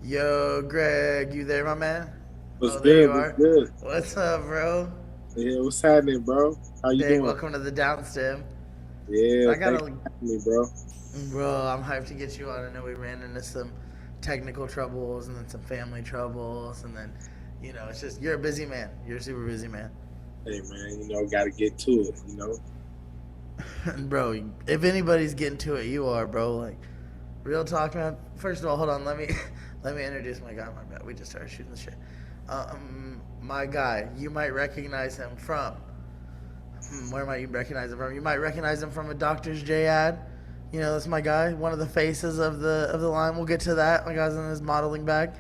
Yo, Greg, you there, my man? What's Oh, there you good? What's are. good? What's up, bro? Yeah, what's happening, bro? How you Dang, doing? welcome to the Downstem. Yeah, I thanks gotta, for having me, bro. bro, I'm hyped to get you on. I know we ran into some technical troubles and then some family troubles, and then, it's just, you're a busy man. You're a super busy man. Hey, man, gotta get to it. And, bro, if anybody's getting to it, you are, bro. Like, real talk, man. First of all, hold on. Let me introduce my guy. My bad. We just started shooting the shit. My guy. You might recognize him from. Where might you recognize him from? You might recognize him from a Doctor's J ad. That's my guy. One of the faces of the line. We'll get to that. My guy's in his modeling bag.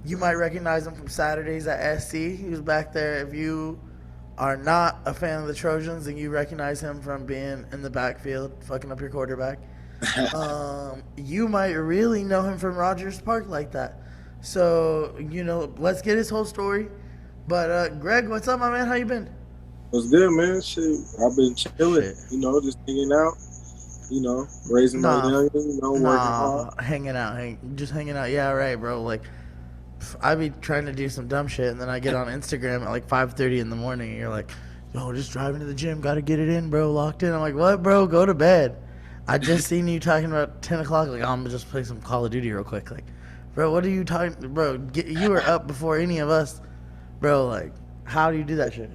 You might recognize him from Saturdays at SC. He was back there. If you are not a fan of the Trojans, then you recognize him from being in the backfield, fucking up your quarterback. You might really know him from Rogers Park like that. So, let's get his whole story. But Greg, what's up, my man? How you been? What's good, man? Shit, I've been chilling. Shit. Just hanging out. Raising my Nah, youngin. Working hard. hanging out, just hanging out. Yeah, right, bro. Like, I be trying to do some dumb shit, and then I get on Instagram at like 5:30 in the morning, and you're like, "Yo, just driving to the gym, gotta get it in, bro. Locked in." I'm like, "What, bro? Go to bed." I just seen you talking about 10 o'clock. Like, I'm gonna just play some Call of Duty real quick. Like, bro, what are you talking, bro? You were up before any of us, bro. Like, how do you do that shit?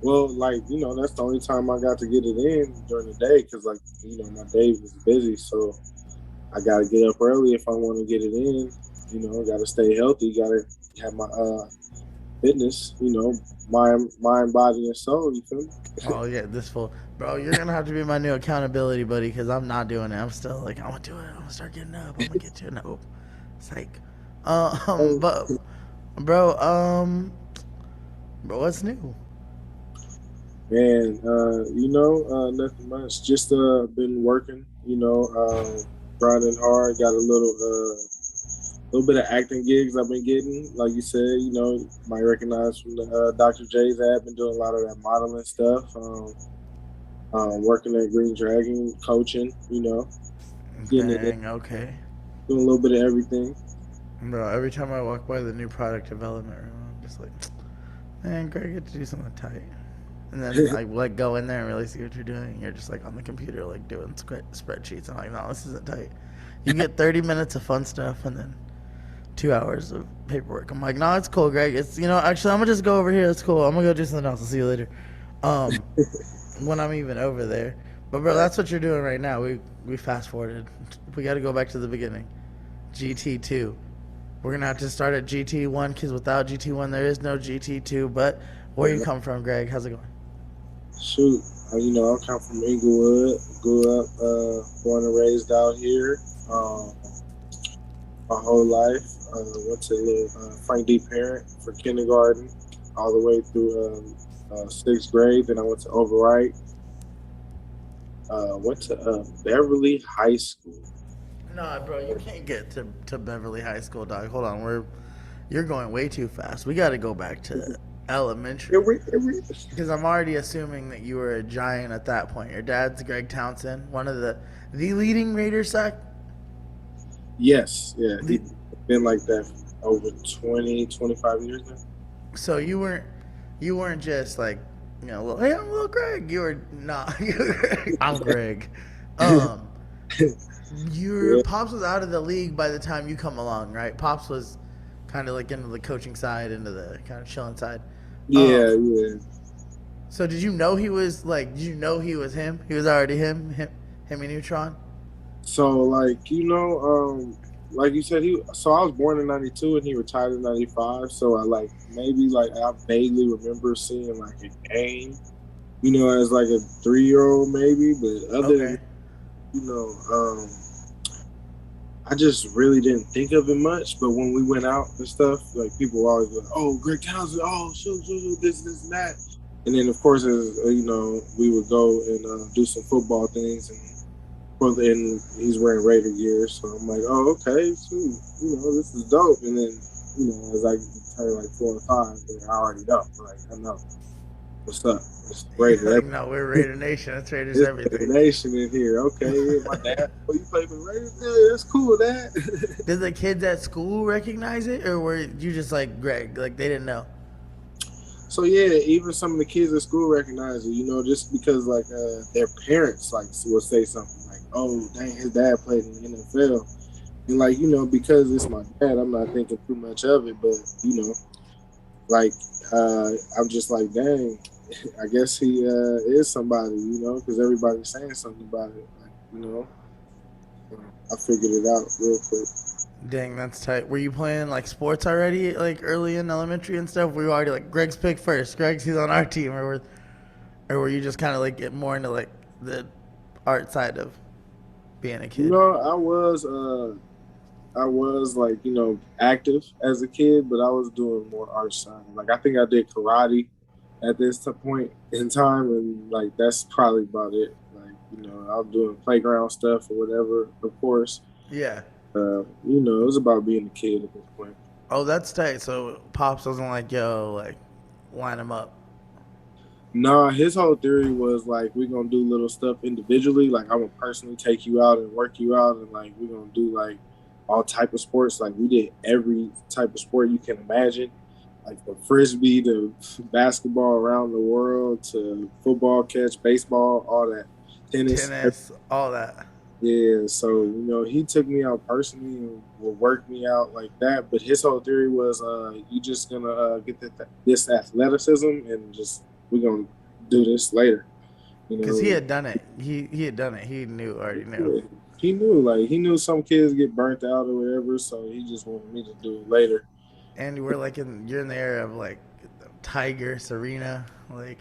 Well, that's the only time I got to get it in during the day because, my day was busy. So I gotta get up early if I want to get it in. Gotta stay healthy. Gotta have my fitness. Mind, body, and soul. You feel me? Oh yeah, this fool, bro. You're gonna have to be my new accountability buddy because I'm not doing it. I'm still like, I'm gonna do it. I'm gonna start getting up. I'm gonna get to it. No, psych. But bro, bro, what's new? Man, nothing much. Just been working, grinding hard. Got a little bit of acting gigs I've been getting. Like you said, might recognize from the Dr. J's ad. Been doing a lot of that modeling stuff. Working at Green Dragon, coaching. Getting it, Dang, okay, doing a little bit of everything. bro. Every time I walk by the new product development room, I'm just like, man, Greg, get to do something tight. And then I like go in there and really see what you're doing. You're just like on the computer, like doing spreadsheets. I'm like, no, this isn't tight. You get 30 minutes of fun stuff and then 2 hours of paperwork. I'm like, no, it's cool, Greg. It's actually, I'm gonna just go over here. It's cool. I'm gonna go do something else. I'll see you later. Um, when I'm even over there. But bro, Right. that's what you're doing right now. We fast forwarded. We got to go back to the beginning. GT2. We're gonna have to start at GT1 because without GT1 there is no GT2. But where you come from, Greg? How's it going? Shoot, I come from Inglewood. Grew up, born and raised out here. My whole life. Went to little Frank D. Parent for kindergarten, all the way through sixth grade. Then I went to Overwrite. Went to Beverly High School. Nah, bro, you can't get to Beverly High School, dog. Hold on, you're going way too fast. We got to go back to elementary because I'm already assuming that you were a giant at that point. Your dad's Greg Townsend, one of the leading Raiders sack. Yes, yeah, The, he been like that for over 20, 25 years now. so you weren't just like hey, I'm little Greg. You were not. I'm Greg. Um, your Yeah, pops was out of the league by the time you come along, right? Pops was kind of like into the coaching side, into the kind of chilling side. yeah, Um, yeah. so did you know he was like? Did you know he was him? He was already him and Neutron. So like you said, he. So I was born in '92 and he retired in '95. So I maybe I vaguely remember seeing like a game, as like a 3 year old maybe. But other than Okay. you know, um, I just really didn't think of it much. But when we went out and stuff, like people were always like, "Oh, Greg Townsend, oh, shoot, this, and that." And then of course, we would go and do some football things and he's wearing Raider gear, so I'm like, oh, okay, sweet, this is dope. And then, as I turn like 4 or 5, then I already know, like I know. What's up? It's Raider. Like, no, we're Raider Nation. That's Raiders It's everything. Raider Nation in here. Okay, yeah, my dad. Oh, you play for the Raiders? Yeah, that's cool, Dad. Did the kids at school recognize it, or were you just like Greg? Like they didn't know? So yeah, even some of the kids at school recognize it. You know, just because like their parents like will say something like, "Oh, dang, his dad played in the NFL," and like because it's my dad, I'm not thinking too much of it. But like I'm just like, dang, I guess he is somebody, because everybody's saying something about it. Like, I figured it out real quick. Dang, that's tight. Were you playing like sports already, like early in elementary and stuff? Were you already like Greg's pick first? He's on our team, or were you just kind of like get more into like the art side of being a kid? I was like, active as a kid, but I was doing more art side. Like I think I did karate at this point in time, and like that's probably about it. Like, I was doing playground stuff or whatever, of course. Yeah. It was about being a kid at this point. Oh, that's tight. So Pops wasn't like, yo, like line him up. Nah, his whole theory was like we're gonna do little stuff individually. Like I'm gonna personally take you out and work you out, and like we're gonna do like all type of sports. Like we did every type of sport you can imagine, like the frisbee to basketball around the world to football catch, baseball, all that, tennis, all that. Yeah, so he took me out personally and will work me out like that. But his whole theory was, you just gonna get this athleticism and just we're gonna do this later. Because he had done it. He had done it. He already knew. Yeah, he knew some kids get burnt out or whatever, so he just wanted me to do it later. And you're in the area of like Tiger, Serena, like.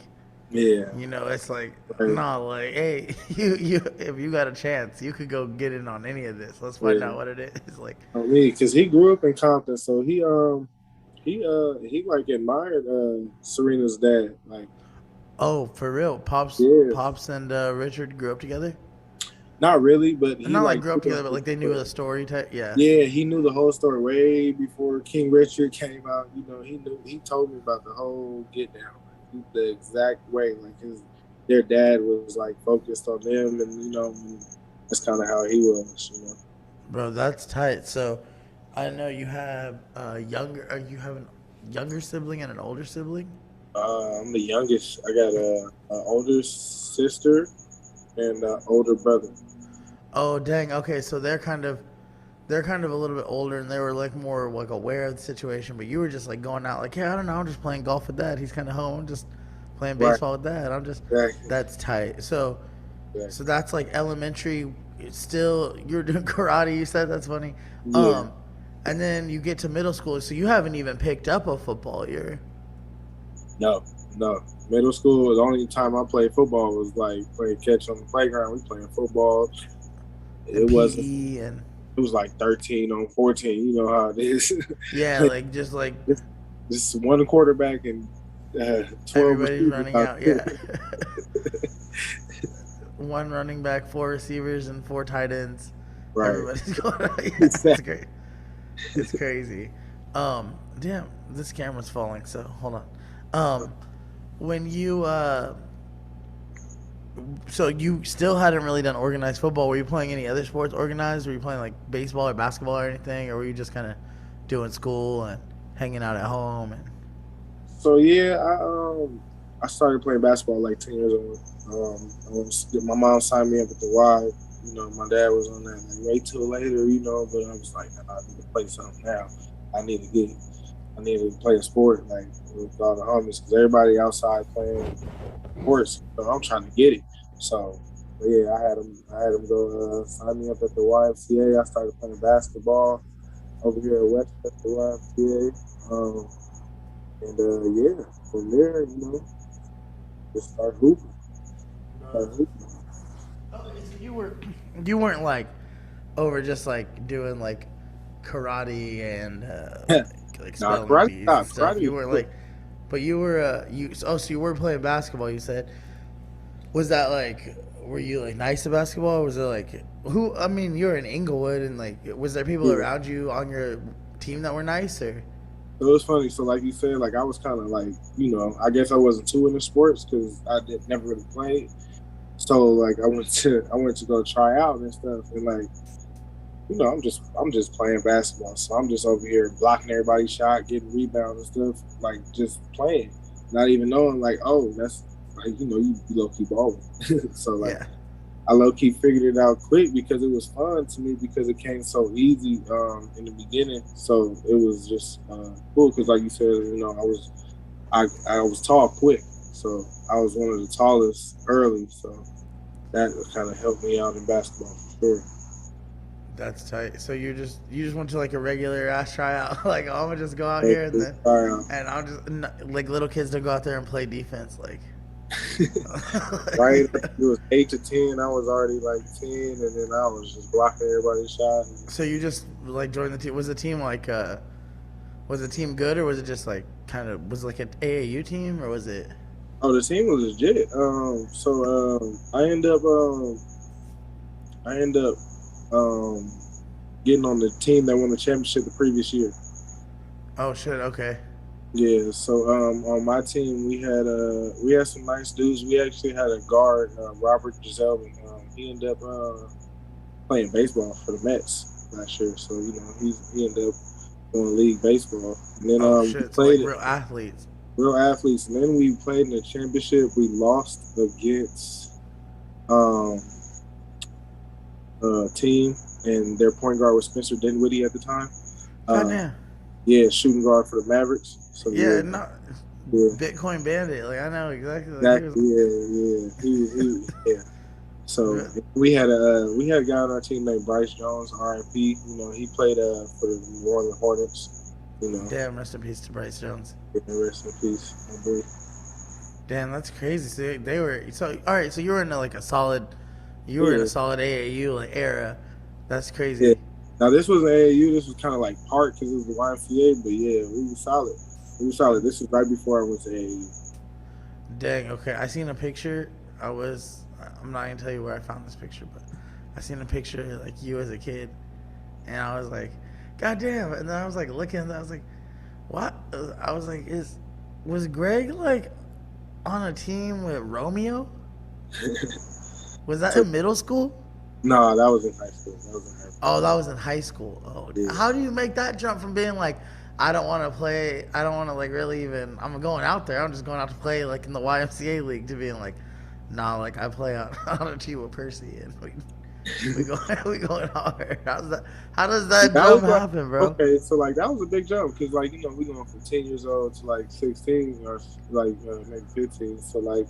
Yeah. It's like, no, like, hey, you if you got a chance, you could go get in on any of this. Let's find out what it is. Like, me, because he grew up in Compton, so he like admired Serena's dad. Like, oh, for real, Pops and Richard grew up together. Not really, but he not like grew up together, but like they knew the story type. Yeah. Yeah, he knew the whole story way before King Richard came out. He told me about the whole get down. The exact way, like their dad was like focused on them, and that's kind of how he was. Bro, that's tight. So I know you have you have a younger sibling and an older sibling. I'm the youngest. I got an older sister and an older brother. Oh dang. Okay, so they're kind of a little bit older, and they were like more like aware of the situation. But you were just like going out, like, yeah, I don't know, I'm just playing golf with Dad. He's kind of home, just playing baseball with Dad. That's tight. So that's like elementary. Still, you're doing karate. You said that's funny. Yeah. And then you get to middle school, so you haven't even picked up a football year. No. Middle school, the only time I played football was like playing catch on the playground. We playing football. It wasn't. It was like 13 on 14. You know how it is. Yeah, like just one quarterback and 12. Everybody's running out. Yeah. One running back, 4 receivers, and 4 tight ends. Right. Everybody's going out. Yeah, it's great. It's crazy. Damn, this camera's falling. So hold on. When you so you still hadn't really done organized football. Were you playing any other sports organized? Were you playing like baseball or basketball or anything, or were you just kind of doing school and hanging out at home? And so yeah, I started playing basketball like 10 years old. My mom signed me up at the DAWG. My dad was on that like wait till later, but I was like, I need to play something now. I need to play a sport like with all the homies because everybody outside playing sports. So I'm trying to get it. So yeah, I had them go sign me up at the YMCA. I started playing basketball over here at Westchester YMCA. And yeah, from there, just start hooping. So you weren't like over just like doing like karate and like spelling bees and stuff. You weren't like, but you were so you were playing basketball. You said, was that like, were you like nice at basketball? Or was it like who? I mean, you're in Inglewood, and like, was there people around you on your team that were nice or? So it was funny. So like you said, like I was kind of like, I guess I wasn't too into sports because never really played. So like I went to go try out and stuff, and like I'm just playing basketball. So I'm just over here blocking everybody's shot, getting rebounds and stuff, like just playing, not even knowing like, oh, that's like you low key balling. So like Yeah. I low key figured it out quick because it was fun to me because it came so easy in the beginning. So it was just cool because like you said, I was tall quick, so I was one of the tallest early. So that kind of helped me out in basketball for sure. That's tight. So you just went to like a regular ass tryout. Like, oh, I'm gonna just go out Hey, here sorry, and I'm just like little kids to go out there and play defense. Like, right? It was 8 to 10. I was already like 10, and then I was just blocking everybody's shot. so you just like joined the team. Was the team like was the team good, or was it just like kind of was it like an AAU team, or was it? Oh, the team was legit. So I end up um, getting on the team that won the championship the previous year. Oh shit. Okay. Yeah, so on my team we had some nice dudes. We actually had a guard, Robert Giselle, and he ended up playing baseball for the Mets last year. So he ended up doing league baseball, and then Oh we shit. So like played real athletes. real athletes, and then we played in the championship. We lost against um, a team, and their point guard was Spencer Dinwiddie at the time. Uh, Goddamn. yeah, shooting guard for the Mavericks. So Yeah. yeah, No. yeah. Bitcoin Bandit. Like I know exactly. Like he was. Exactly. Yeah. Yeah. So we had a guy on our team named Bryce Jones, R.I.P. He played for the New Orleans Hornets. Damn. Rest in peace to Bryce Jones. Rest in peace, my boy. Damn, that's crazy. So they were so all right. So you were in like a solid, you were in Yeah, a solid AAU like era. That's yeah. crazy. Now this was AAU. This was kind of like part because it was the YMCA, but yeah, we were solid. We were solid. This was right before I went to AAU. Dang. Okay, I seen a picture. I was. I'm not gonna tell you where I found this picture, but I seen a picture like you as a kid, and I was like, God damn. And then I was like looking, and I was like, what? I was like, was Greg like on a team with Romeo? Was that So in middle school? no, that was in high school. That was in high school. Oh, that was in high school. Oh, Yeah. how do you make that jump from being like, I don't want to play, I don't want to like really even, I'm going out there, I'm just going out to play like in the YMCA league to being like, nah, like I play on a team with Percy and we go we going hard. How does that That jump was like happen, bro? okay, so like that was a big jump because like we going from 10 years old to like 16 or like maybe 15. So like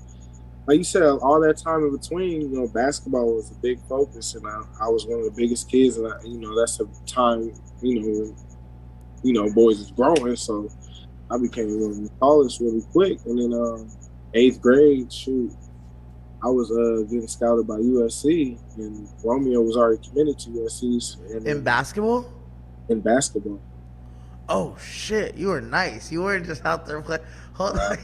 you said, all that time in between, basketball was a big focus, and I was one of the biggest kids, and that's the time, boys is growing, so I became one of the tallest really quick, and then eighth grade, shoot, I was getting scouted by USC, and Romeo was already committed to USC, and In basketball? in basketball. Oh shit, you were nice. You weren't just out there playing. Hold on.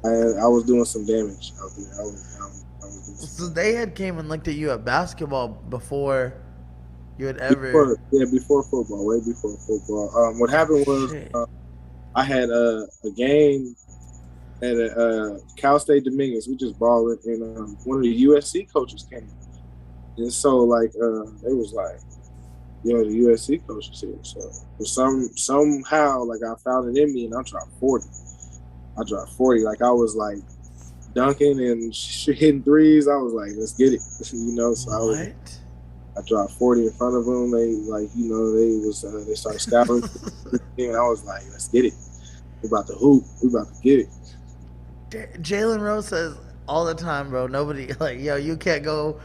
I was doing some damage out there. I was doing So some they had came and looked at you at basketball before you had ever. before football, way before football. What happened was Shit. I had a game at Cal State Dominguez. We just balled, and one of the USC coaches came, and so like they was like, "Yo, the USC coach is here." So for somehow like I found it in me, and I dropped 40. I dropped 40. Like I was like dunking and hitting threes. I was like, let's get it, So What? I dropped 40 in front of them. They they started scouting, and I was like, let's get it. We about to hoop. We about to get it. Jalen Rose says all the time, bro. Nobody like, yo, you can't go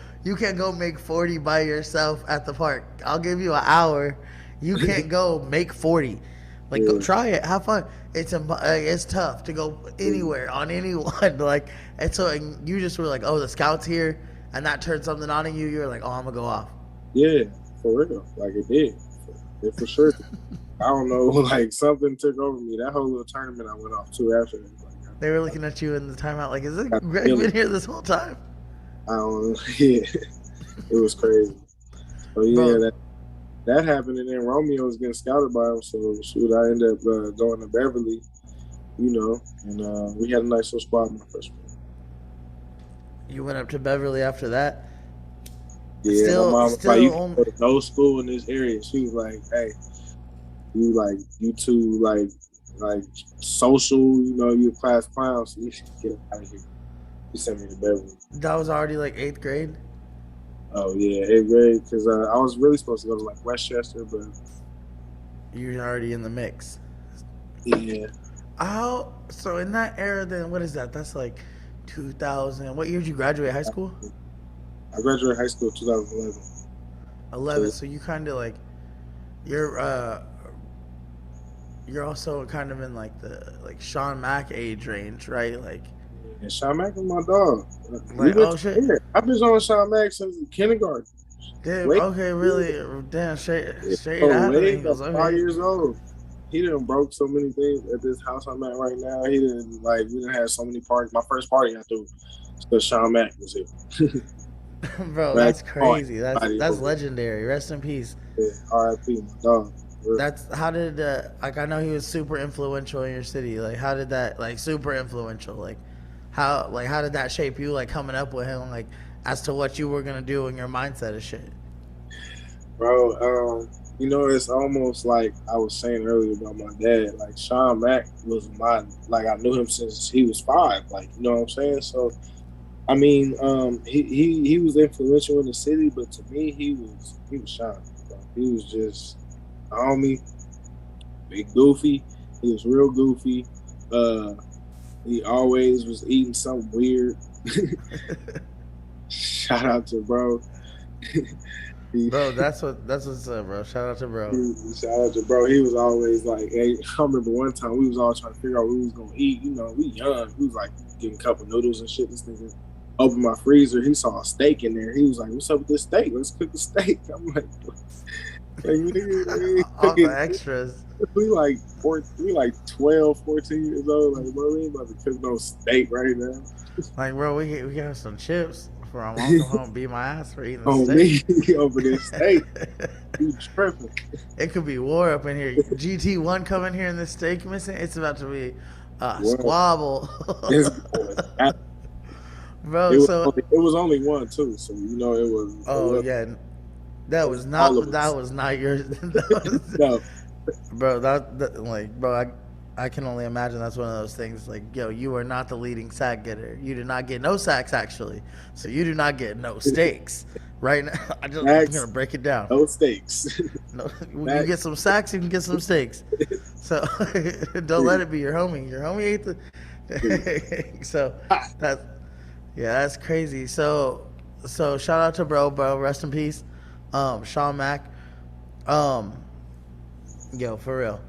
make 40 by yourself at the park. I'll give you an hour. You can't go make 40. Like, go Yeah. try it, have fun. It's tough to go anywhere on anyone. Like, and so and you just were like, oh, the scouts here, and that turned something on in you. You were like, oh, I'm gonna go off. Yeah, for real. Like it did. For sure. I don't know, like something took over me. That whole little tournament I went off to after that. They were looking at you in the timeout, like, is it I Greg feel been it. here this whole time, I don't know. Yeah. It was crazy. So yeah, bro? that happened, and then Romeo was getting scouted by him. So shoot, I ended up going to Beverly, and we had a nice little spot my freshman. You went up to Beverly after that. Yeah, my mom was like, "You can go to no school in this area." She was like, "Hey, you too like social, you a class clown, so you should get out of here." She sent me to Beverly. That was already like 8th grade. Oh yeah, 8th grade, because I was really supposed to go to like Westchester, but you're already in the mix. Yeah. So in that era, then what is that? That's like 2000. What year did you graduate high school? I graduated high school in 2011. 11. So you kind of like you're also kind of in like the Sean Mack age range, right? Like. And Sean Mack is my dog. Like, oh shit! I've been on Sean Mack since kindergarten. Damn. Okay. Really? Damn. Straight out of Engels. 5 years old. He done broke so many things at this house I'm at right now. He didn't we didn't have so many parties. My first party I threw because Sean Mack was here. Bro, that's crazy. That's legendary. Rest in peace. Yeah, R.I.P. my dog. That's how did I know he was super influential in your city. Like, how did that super influential? Like, how did that shape you? Like, coming up with him, like, as to what you were gonna do in your mindset of shit. Bro, it's almost like I was saying earlier about my dad. Like, Sean Mack was I knew him since he was 5. Like, you know what I'm saying? So, I mean, he was influential in the city, but to me, he was Sean. Bro. He was just a homie, big goofy. He was real goofy. He always was eating something weird. Shout out to bro. Bro, that's what's up, bro. Shout out to bro. Shout out to bro. He was always like, hey, I remember one time we was all trying to figure out what we was gonna eat. We young. We was like getting a couple noodles and shit. This nigga opened my freezer. He saw a steak in there. He was like, "What's up with this steak? Let's cook the steak." I'm like, all the extras. We like 12, 14 years old. Like, bro, we ain't about to cook no steak right now. Like, bro, we got some chips for my mom come home beat my ass for eating the steak. Me over this steak. You tripping. It could be war up in here. GT1 coming here and this steak missing. It's about to be a squabble. Bro, it was only one too, so it was. Oh yeah, that was not yours. No, bro, I can only imagine that's one of those things. Like, yo, you are not the leading sack getter. You did not get no sacks actually, so you do not get no steaks. Right now, I'm gonna break it down. No steaks. No, you get some sacks, you can get some steaks. So don't let it be your homie. Your homie ate the. So that's crazy. So shout out to bro. Rest in peace, Sean Mack. Yo, for real.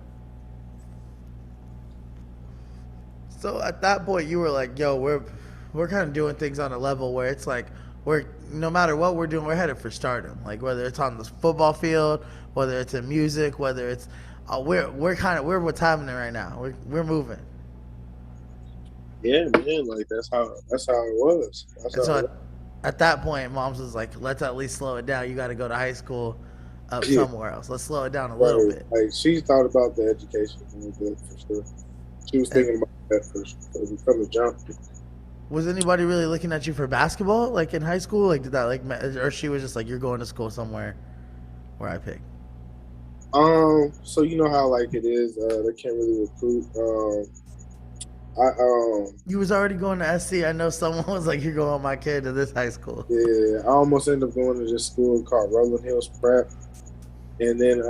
So at that point, you were like, yo, we're kind of doing things on a level where it's like we're no matter what we're doing, we're headed for stardom. Like, whether it's on the football field, whether it's in music, whether it's we're what's happening right now. We're moving. Yeah, man. Like that's how it was. At that point, Mom's was like, let's at least slow it down. You got to go to high school somewhere else. Let's slow it down a little bit. Like, she thought about the education a little bit for sure. She was thinking about that first from the jump. Was anybody really looking at you for basketball, like in high school? Like, did that or she was just like, you're going to school somewhere where I pick? So you know how like it is, they can't really recruit. You was already going to SC. I know someone was like, you're going with my kid to this high school. Yeah, I almost ended up going to this school called Rolling Hills Prep, and then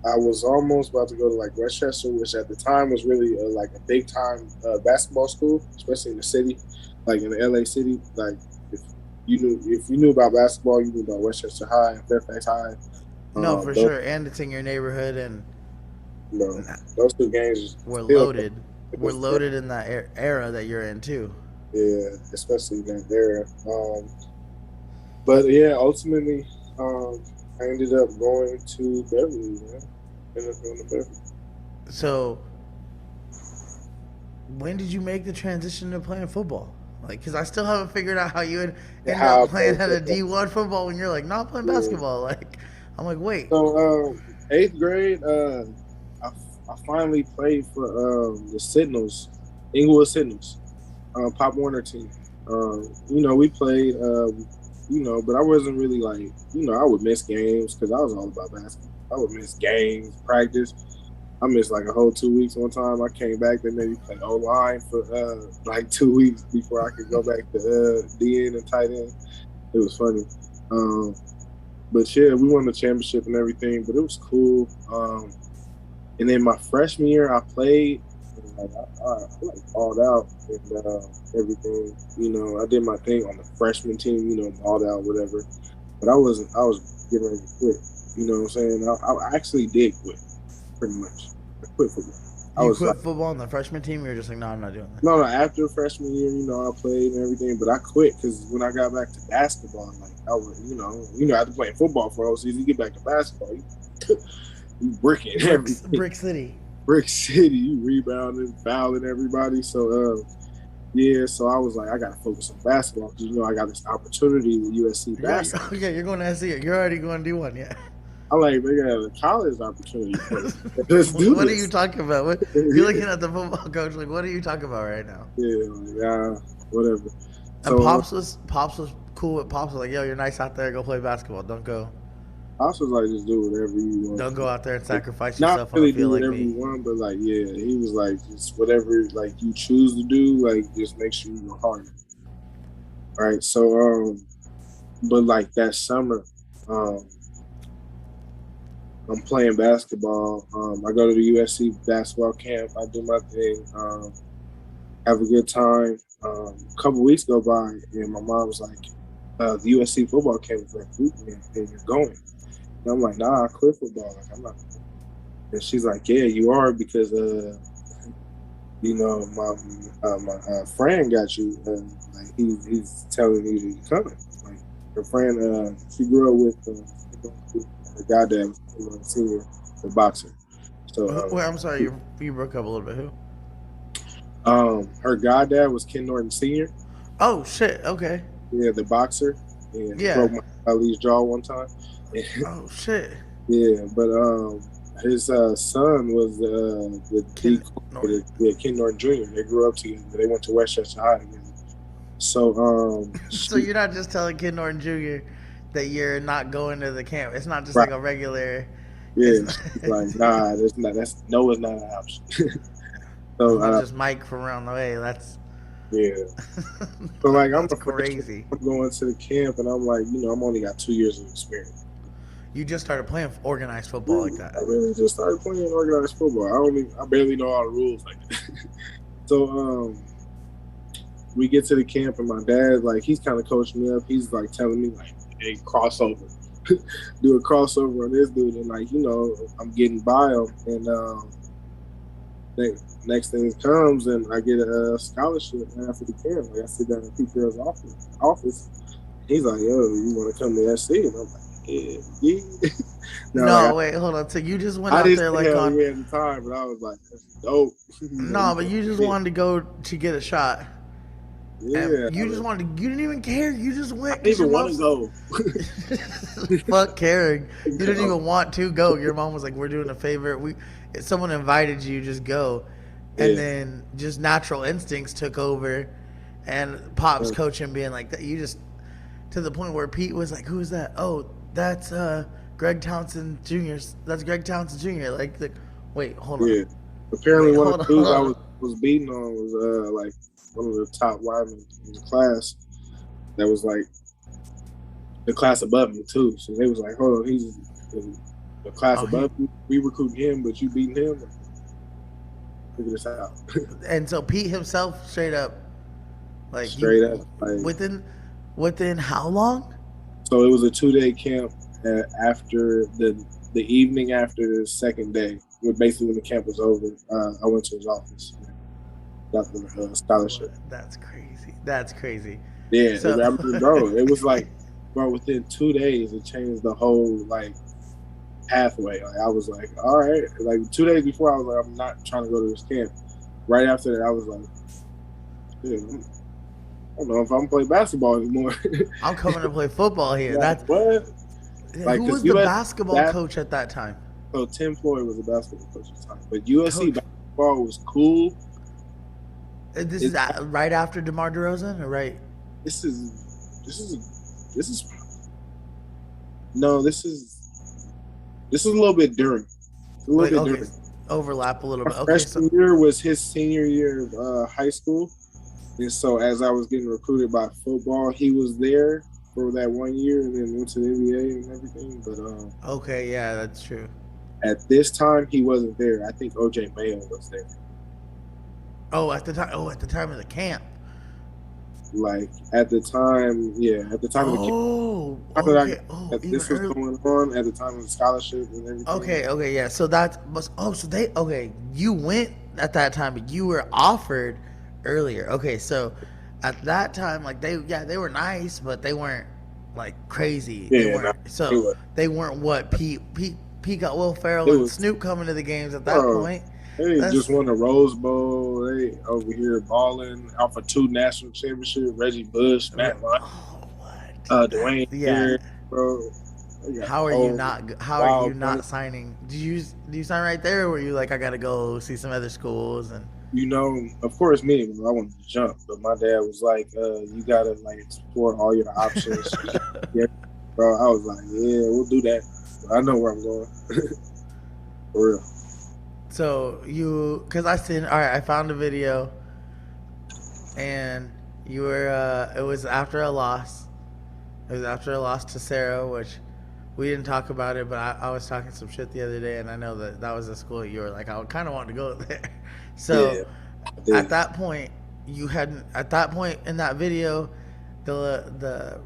I was almost about to go to like Westchester, which at the time was really like a big time basketball school, especially in the city, like in the LA city. Like if you knew about basketball, you knew about Westchester High and Fairfax High. No, for sure, and it's in your neighborhood, and those two games were loaded. We're loaded in that era that you're in too. Yeah, especially in that era. But yeah, ultimately, I ended up going to Beverly, man. Ended up going to Beverly. So, when did you make the transition to playing football? Like, because I still haven't figured out how you ended up playing at a D1 football when you're like, not playing basketball. Like, I'm like, wait. So, 8th grade, I, I finally played for the Signals, Inglewood Signals, Pop Warner team. We played, but I wasn't really like, I would miss games because I was all about basketball. I would miss games, practice. I missed like a whole 2 weeks one time. I came back, they made me play O-line for like 2 weeks before I could go back to DN and tight end. It was funny. But yeah, we won the championship and everything, but it was cool. And then my freshman year, I played, and I balled out and everything. I did my thing on the freshman team, balled out, whatever. But I was getting ready to quit. You know what I'm saying? I actually did quit, pretty much. I quit football. You quit football on the freshman team? You were just like, no, I'm not doing that. No, after freshman year, I played and everything, but I quit because when I got back to basketball, like I was, after playing football for a whole season, you get back to basketball, you bricking everything. Brick City. Brick City, you rebounding, fouling everybody. So, so I was like, I got to focus on basketball because, I got this opportunity with USC basketball. Yeah, you're going to SC. You're already going to D1, yeah. I'm like, they got a college opportunity. What are you talking about? You're looking at the football coach like, what are you talking about right now? Yeah, whatever. And Pops was cool with Pops. Was like, yo, you're nice out there. Go play basketball. Don't go. Pops was like, just do whatever you want. Don't go out there and sacrifice Not yourself really on the field do whatever you want, but like, yeah, he was like, just whatever like you choose to do, like just make sure you go hard. All right, so but like that summer, I'm playing basketball. I go to the USC basketball camp. I do my thing. Have a good time. A couple weeks go by, and my mom was like, "The USC football camp is recruiting, and you're going." And I'm like, "Nah, I quit football. Like, I'm not." And she's like, "Yeah, you are because my friend got you. Like he's telling you that you're coming. Like her friend, she grew up with." The guy that was senior, the boxer. So wait, I'm sorry, you broke up a little bit. Who? Her goddad was Ken Norton Sr. Oh shit! Okay. Yeah, the boxer. And yeah. Broke Ali's jaw one time. Oh shit. Yeah, but his son was Ken Norton Jr. They grew up together. They went to Westchester High together. So so you're not just telling Ken Norton Jr. that you're not going to the camp. It's not just like a regular. Yeah, it's like nah, it's not an option. So not just Mike from around the way. That's So like I'm crazy. I'm going to the camp and I'm like, I'm only got 2 years of experience. You just started playing organized football like that. I really just started playing organized football. I barely know all the rules like that. So we get to the camp and my dad, like, he's kind of coaching me up. He's like telling me like, hey, crossover. Do a crossover on this dude, and like, I'm getting by him, and next thing comes, and I get a scholarship after the camp. Like I sit down in Pete Carroll's office. He's like, yo, you want to come to SC? And I'm like, yeah. No, wait, hold on. So you just went out there like on at the time, but I was like, that's dope. No, but you just wanted to go to get a shot. Yeah, you just wanted to. You didn't even care. You just went. I didn't even want to go. Fuck caring. You didn't even want to go. Your mom was like, "We're doing a favor. If someone invited you, just go." And then just natural instincts took over, and Pop's coaching being like that. You just to the point where Pete was like, "Who's that? Oh, that's Greg Townsend Jr. That's Greg Townsend Jr." Like, wait, hold on. Yeah. Apparently, one of the dudes I was beating on was like one of the top linemen in the class that was like the class above me too. So they was like, hold on, he's in the class above me. We recruiting him, but you beating him? Figure this out. And so Pete himself straight up like within how long? So it was a 2-day camp after the evening after the second day. Basically when the camp was over, I went to his office. Got the scholarship. That's crazy. Yeah, so, I mean, bro, it was like, bro, within 2 days, it changed the whole, like, pathway. Like, I was like, all right. Like, 2 days before, I was like, I'm not trying to go to this camp. Right after that, I was like, I don't know if I'm playing basketball anymore. I'm coming to play football here. Like, what? Like, Who because was the US basketball coach at that time? so Tim Floyd was a basketball coach at the time, but USC Coach. basketball was cool. This is It, right after DeMar DeRozan, or right? this is this is this is no, this is a little bit during. A little Like, bit okay, during. overlap a little My bit. Okay, so freshman year was his senior year of high school, and so as I was getting recruited by football, he was there for that 1 year, and then went to the NBA and everything. But okay, yeah, that's true. at this time, he wasn't there. I think OJ Mayo was there. Oh, at the time. Oh, at the time of the camp. Like at the time, yeah, at the time of the camp, Oh, that I okay. Oh, that even this was early. going on at the time of the scholarship and everything. Okay, okay, yeah. So that was. Oh, so they. Okay, you went at that time, but you were offered earlier. Okay, so at that time, like they were nice, but they weren't like crazy. They Yeah, no, weren't. it So was. they weren't what Pete got Will It Ferrell and was, Snoop coming to the games at that bro. point. They just That's won the Rose Bowl. They over here balling out for 2 national championships. Reggie Bush, Matt Lyon, oh what? Dwayne Yeah. Harris, bro. They got How a are you whole not? How are you wild bunch. not signing? Do you sign right there, or were you like, I gotta go see some other schools and? You know, of course, me, bro, I wanted to jump, but my dad was like, "You gotta like explore all your options." Yeah, bro. I was like, "Yeah, we'll do that." But I know where I'm going. For real. So you, cause I seen. All right, I found a video, and you were. It was after a loss. It was after a loss to Sarah, which we didn't talk about it, but I was talking some shit the other day, and I know that was a school you were like, I kind of wanted to go there. Yeah, So I at did. that point, you hadn't. At that point in that video, the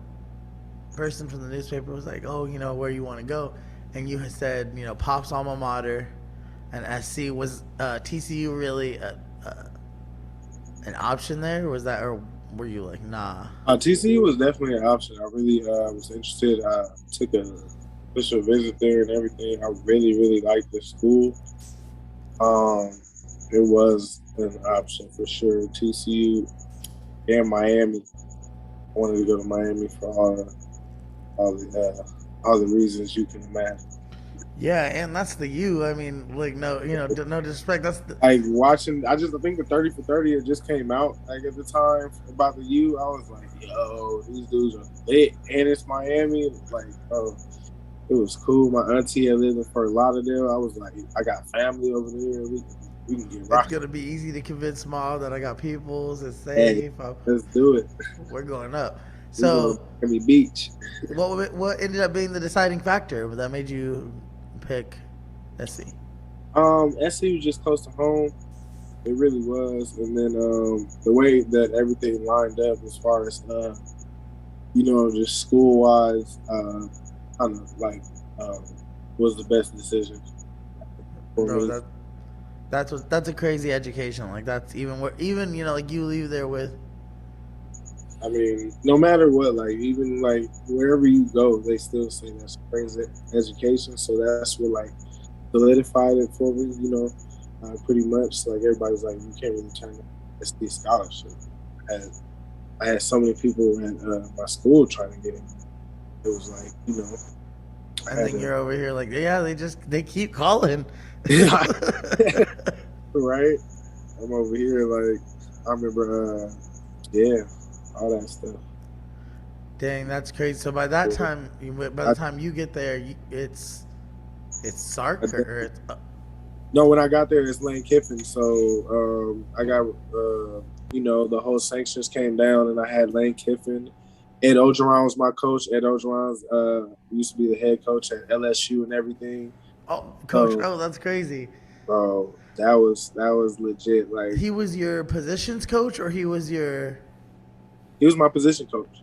person from the newspaper was like, "Oh, you know where you want to go," and you had said, you know, Pop's alma mater, and SC was TCU really an option there? Was that, or were you like, nah? TCU was definitely an option. I really was interested. I took a official visit there and everything. I really, really liked the school. It was an option for sure. TCU and Miami. I wanted to go to Miami for all the reasons you can imagine. Yeah, and that's the U. I mean, like, no, you know, no disrespect. That's the, Like watching, I think the 30 for 30 it just came out like at the time about the U. I was like, yo, these dudes are lit, and it's Miami. Like, oh, it was cool. My auntie had lived in Fort Lauderdale. I was like, I got family over there. We can get it's rocking. gonna be easy to convince mom that I got peoples. It's Hey, safe. let's do it. We're going up. We going So, to Miami Beach. what ended up being the deciding factor that made you pick SC? SC was just close to home. It really was, and then the way that everything lined up as far as just school wise, kind of like was the best decision for Bro, me. that's a crazy education. Like, that's even you know, like, you leave there with. I mean, no matter what, like even like wherever you go, they still say that's crazy education. So that's what like solidified it for me. Pretty much like everybody's like, you can't really turn that SD scholarship. I had so many people at my school trying to get in. It was like, And then you're over here like, yeah, they keep calling. right? I'm over here like, I remember, all that stuff. Dang, that's crazy. So by that time, by the time you get there, it's Sark or it's. No, when I got there, it's Lane Kiffin. So I got, the whole sanctions came down, and I had Lane Kiffin. Ed Ogeron was my coach. Ed Ogeron used to be the head coach at LSU and everything. Oh, coach! Oh, that's crazy. Bro, that was legit. Like, He was your positions coach, or he was your. he was my position coach.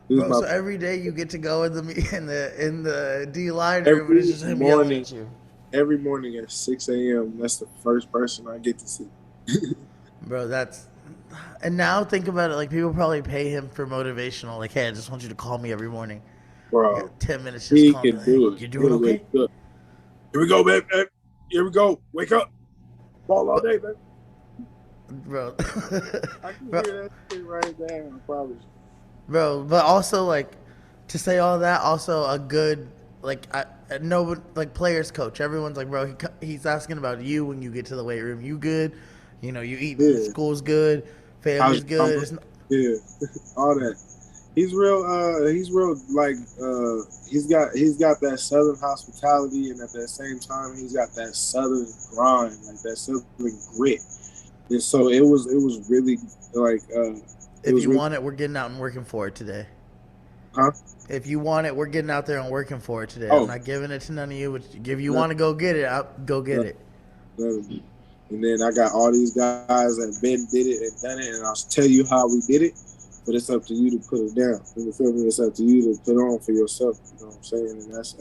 Bro, so every day you get to go in the D line room, and it's just him yelling at you. Every morning at 6 a.m. That's the first person I get to see. Bro, and now think about it. Like, people probably pay him for motivational. Like, hey, I just want you to call me every morning. Bro, 10 minutes, he just call me. can do it. You're doing okay? Here we go, babe. Here we go. Wake up. Ball all day, babe. Bro. I can hear that shit right now, I promise. Bro, but also, like, to say all that, also a good, no, like players coach. Everyone's like, bro, he's asking about you when you get to the weight room. You good? You know, you eating? Yeah. School's good. How's Family's your mama? good. Yeah. All that. He's real like he's got that southern hospitality, and at that same time he's got that southern grind, like that southern grit. And so it was really like it If was you really want it, we're getting out and working for it today. huh? If you want it, we're getting out there and working for it today. I'm Oh, not giving it to none of you. If you no, want to go get it, go get no, it. no. And then I got all these guys that been did it and done it, and I'll tell you how we did it. But it's up to you to put it down. You feel me? It's up to you to put on for yourself. You know what I'm saying? And that's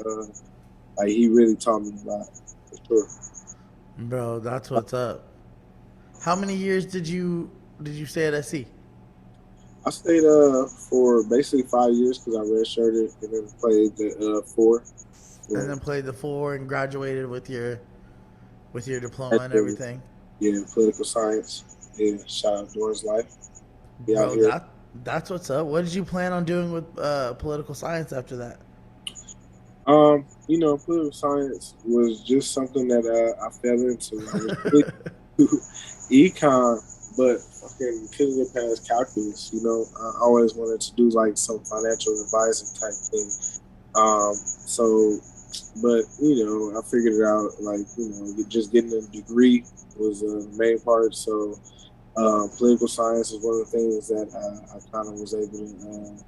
like he really taught me about it, for sure. Bro, that's what's up. How many years did you stay at SC? I stayed for basically 5 years because I redshirted and then played the four. And Yeah, then played the 4 and graduated with your diploma and graduated. everything. Yeah, political science. Yeah, shout out Doris Life. Be out Bro, here. that's what's up. What did you plan on doing with political science after that? Political science was just something that I fell into. I was really econ, but fucking couldn't get past calculus. I always wanted to do like some financial advising type thing. So, but I figured it out. Like, just getting a degree was the main part. So, political science is one of the things that I kind of was able to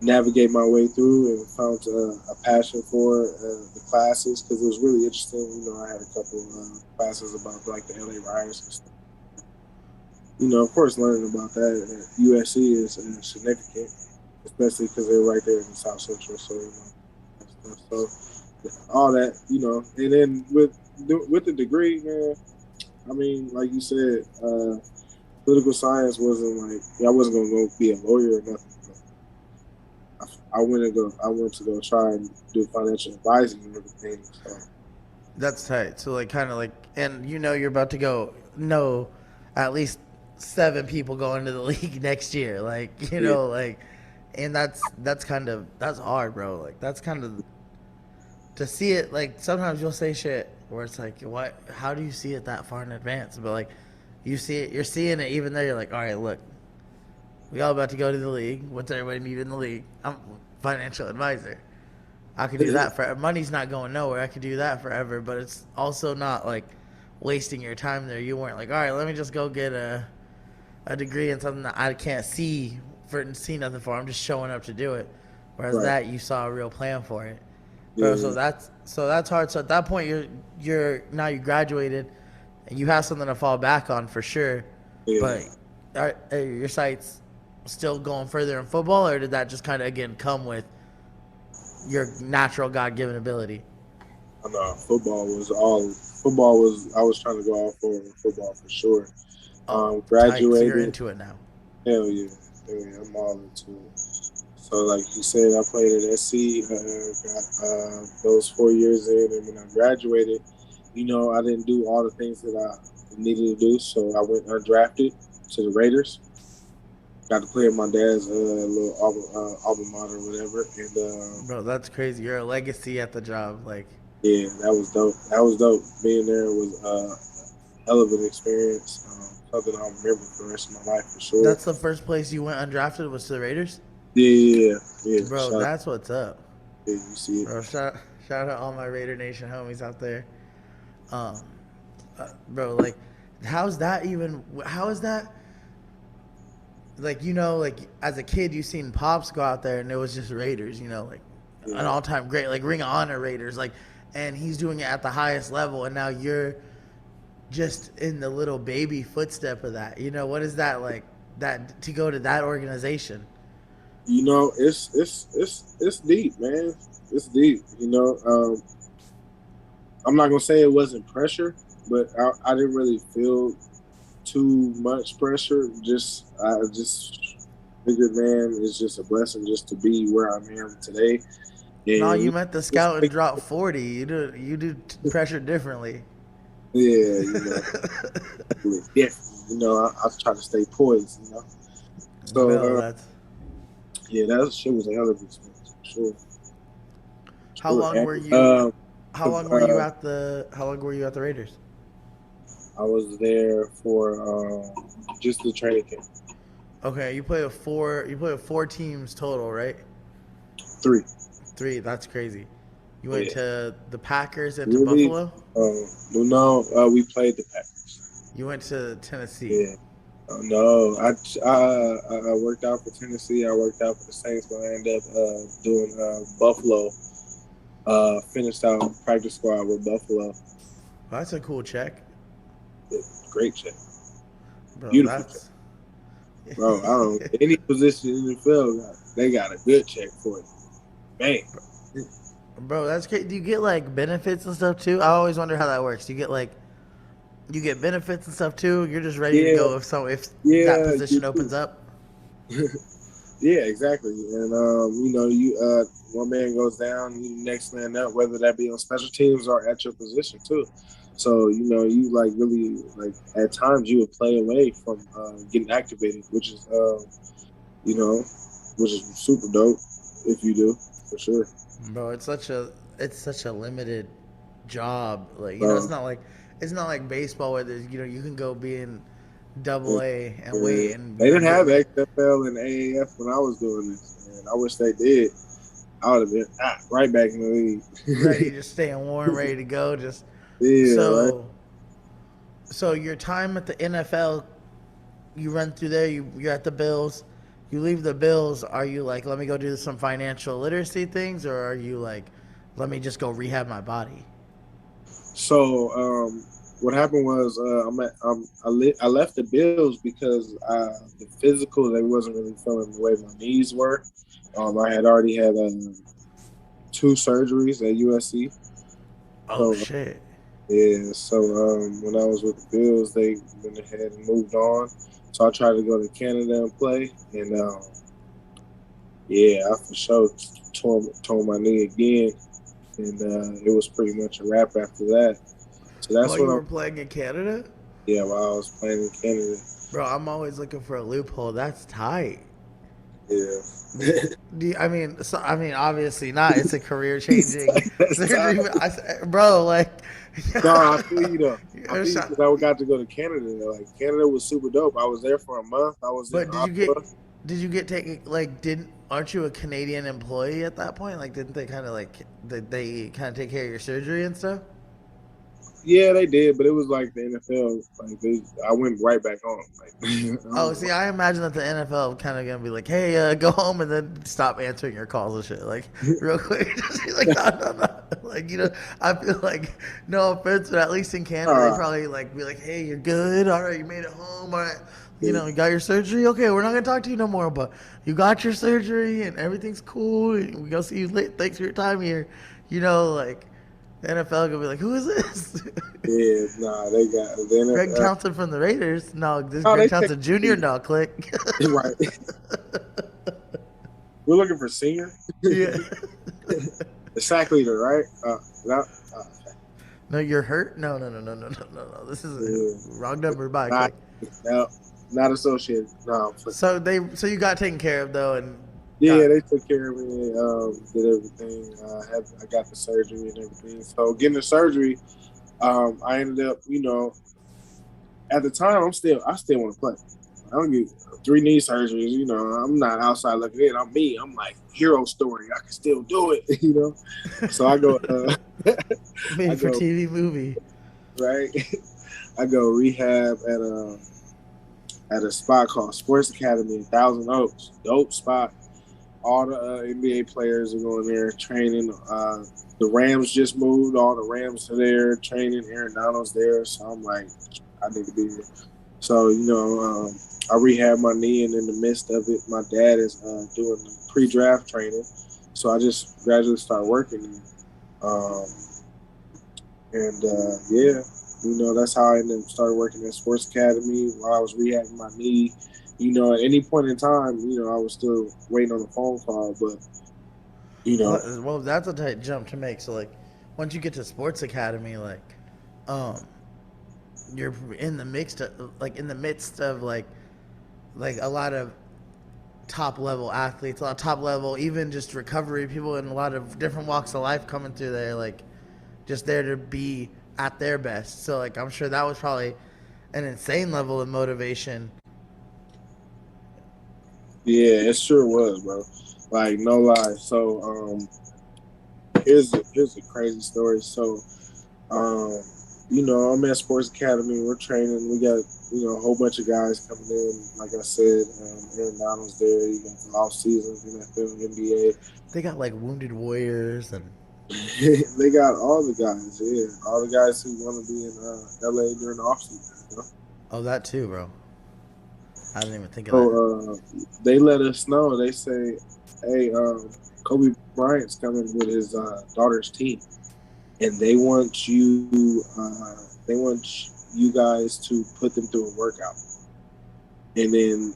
navigate my way through and found a passion for the classes because it was really interesting. I had a couple classes about like the LA riots and stuff. Of course, learning about that at USC is significant, especially because they're right there in the South Central. So, that stuff. So all that, and then with the degree, man. I mean, like you said, political science wasn't like I wasn't gonna go be a lawyer or nothing. I went to go try and do financial advising and everything. So That's tight. So like kind of like, and you're about to go know at least 7 people going to the league next year. Like yeah, like, and that's hard, bro. Like that's kind of to see it. Like sometimes you'll say shit where it's like, what? How do you see it that far in advance? But like, you see it, you're seeing it even though you're like, all right, look, we all about to go to the league. What's everybody need in the league? I'm a financial advisor. I could do that for money's not going nowhere. I could do that forever, but it's also not like wasting your time there. You weren't like, all right, let me just go get a degree in something that I can't see nothing for. I'm just showing up to do it. Whereas right. that you saw a real plan for it, bro. Yeah, So that's hard. So at that point, you're now you graduated, and you have something to fall back on for sure. yeah. But are your sights still going further in football, or did that just kind of again come with your natural God-given ability? I know football was all. Football was. I was trying to go all for football for sure. Oh, tight. So you're Graduated. into it now. Hell yeah. Hell yeah. I'm all into it. So like you said, I played at SC. Got those 4 years in, and when I graduated, I didn't do all the things that I needed to do. So I went undrafted to the Raiders. Got to play in my dad's little alma mater or whatever, and Bro, that's crazy. You're a legacy at the job. Like, yeah, that was dope. That was dope. Being there was a hell of an experience. Something I'll remember for the rest of my life for sure. that's the first place you went undrafted was to the Raiders? Yeah. Bro, that's what's up. Yeah, you see it. Bro, shout out all my Raider Nation homies out there. Um, bro, like, how is that? Like, like as a kid, you seen Pops go out there and it was just Raiders, like an all-time great, like Ring of Honor Raiders, like, and he's doing it at the highest level, and now you're just in the little baby footstep of that. What is that like? That to go to that organization? It's deep, man. It's deep. I'm not gonna say it wasn't pressure, but I didn't really feel too much pressure. I just figured, man, it's just a blessing just to be where I am today. And No, you met the scout and dropped 40. You do pressure differently. Yeah, yeah. I try to stay poised. So Bro, yeah, that shit was a hell of an experience for sure. How Sure. long And, were you? How long were you uh, at the? How long were you at the Raiders? I was there for just the training camp. Okay, you play with four. You play with four teams total, right? 3. Three. That's crazy. You went Yeah. to the Packers and to Really? Buffalo. No, we played the Packers. You went to Tennessee. Yeah. No, I worked out for Tennessee. I worked out for the Saints, but I ended up doing Buffalo. Finished out practice squad with Buffalo. Well, that's a cool check, Great check, bro. beautiful check, That's bro. I don't any position in the NFL, they got a good check for it. Man, bro. That's crazy. Do you get like benefits and stuff too? I always wonder how that works. Do you get like you get benefits and stuff too? You're just ready to yeah, go if that yeah, you position opens do. up. Yeah, exactly. And you one man goes down, you next man up, whether that be on special teams or at your position too. So you like really like at times you would play away from getting activated, which is you know, which is super dope if you do for sure. Bro, it's such a limited job. Like Um, it's not like baseball where there's you can go be in and, Double A and wait and and they didn't get have ready. XFL and AAF when I was doing this, and I wish they did. I would have been right back in the Ready, league. just staying warm, ready to go. Just Yeah, right. so so your time at the NFL, you run through there. You're at the Bills. You leave the Bills. Are you like, let me go do some financial literacy things, or are you like, let me just go rehab my body? So what happened was I left the Bills because the physical they wasn't really feeling the way my knees were. I had already had 2 surgeries at USC. Oh So shit, yeah, so when I was with the Bills, they went ahead and moved on. So I tried to go to Canada and play, and yeah, I for sure tore my knee again, and it was pretty much a wrap after that. So that's while you what I'm. were playing in Canada, Yeah, while I was playing in Canada. bro. I'm always looking for a loophole. That's tight. Yeah. I mean, I mean, obviously not. It's a career changing That's surgery, tough. bro. Like, No, I feel you though. I feel you shot. because I got to go to Canada. Like Canada was super dope. I was there for a month. I was in But Ottawa. did you get taken? Like, didn't aren't you a Canadian employee at that point? Like, didn't they kind of like they kind of take care of your surgery and stuff? Yeah, they did, but it was like the NFL. Like I went right back home. Like I Oh, was see, I imagine that the NFL kind of gonna be like, "Hey, go home and then stop answering your calls and shit, like real quick." Just be like, "No, no, no." Like I feel like no offense, but at least in Canada, they uh, probably like be like, "Hey, you're good. All right, you made it home. All right, yeah, you got your surgery. Okay, we're not gonna talk to you no more, but you got your surgery and everything's cool. And we gonna see you late. Thanks for your time here." Like the NFL gonna be like, "Who is this?" yeah, nah, they got the Greg NFL. Townsend from the Raiders. No, this is Oh, Greg they take Townsend Jr. No, click. right. We're looking for senior, Yeah. the sack leader, right? Not, No, you're hurt? No, no, no, no, no, no, no, no. This is yeah, wrong number. Bye, not, click. no, not associated. No, So you got taken care of though, and yeah, got they took care of me, did everything. I got the surgery and everything. So getting the surgery, I ended up, at the time I still want to play. I don't get 3 knee surgeries. I'm not outside looking in. I'm me. I'm like hero story. I can still do it. So I go, I made for go TV movie. right. I go rehab at a spot called Sports Academy in Thousand Oaks. Dope spot. All the NBA players are going there training. The Rams just moved. All the Rams are there training. Aaron Donald's there. So I'm like, I need to be here. So, I rehabbed my knee, and in the midst of it, my dad is doing the pre-draft training. So I just gradually started working. Um, yeah, that's how I ended up started working at Sports Academy while I was rehabbing my knee. At any point in time, I was still waiting on a phone call, but you know, Well, that's a tight jump to make. So like, once you get to Sports Academy, um, you're in the midst of like a lot of top level athletes, a lot of top level, even just recovery people in a lot of different walks of life coming through there, like just there to be at their best. So like I'm sure that was probably an insane level of motivation. Yeah, it sure was, bro. Like no lie. So here's a crazy story. So I'm at Sports Academy. We're training. We got a whole bunch of guys coming in. Like I said, Aaron Donald's there. You got the off seasons, NFL, NBA. They got like Wounded Warriors and They got all the guys. Yeah, all the guys who want to be in LA during the off season. oh, that too, bro. I didn't even think of So they let us know. They say, "Hey, Kobe Bryant's coming with his daughter's team, and they want you. They want you guys to put them through a workout. And then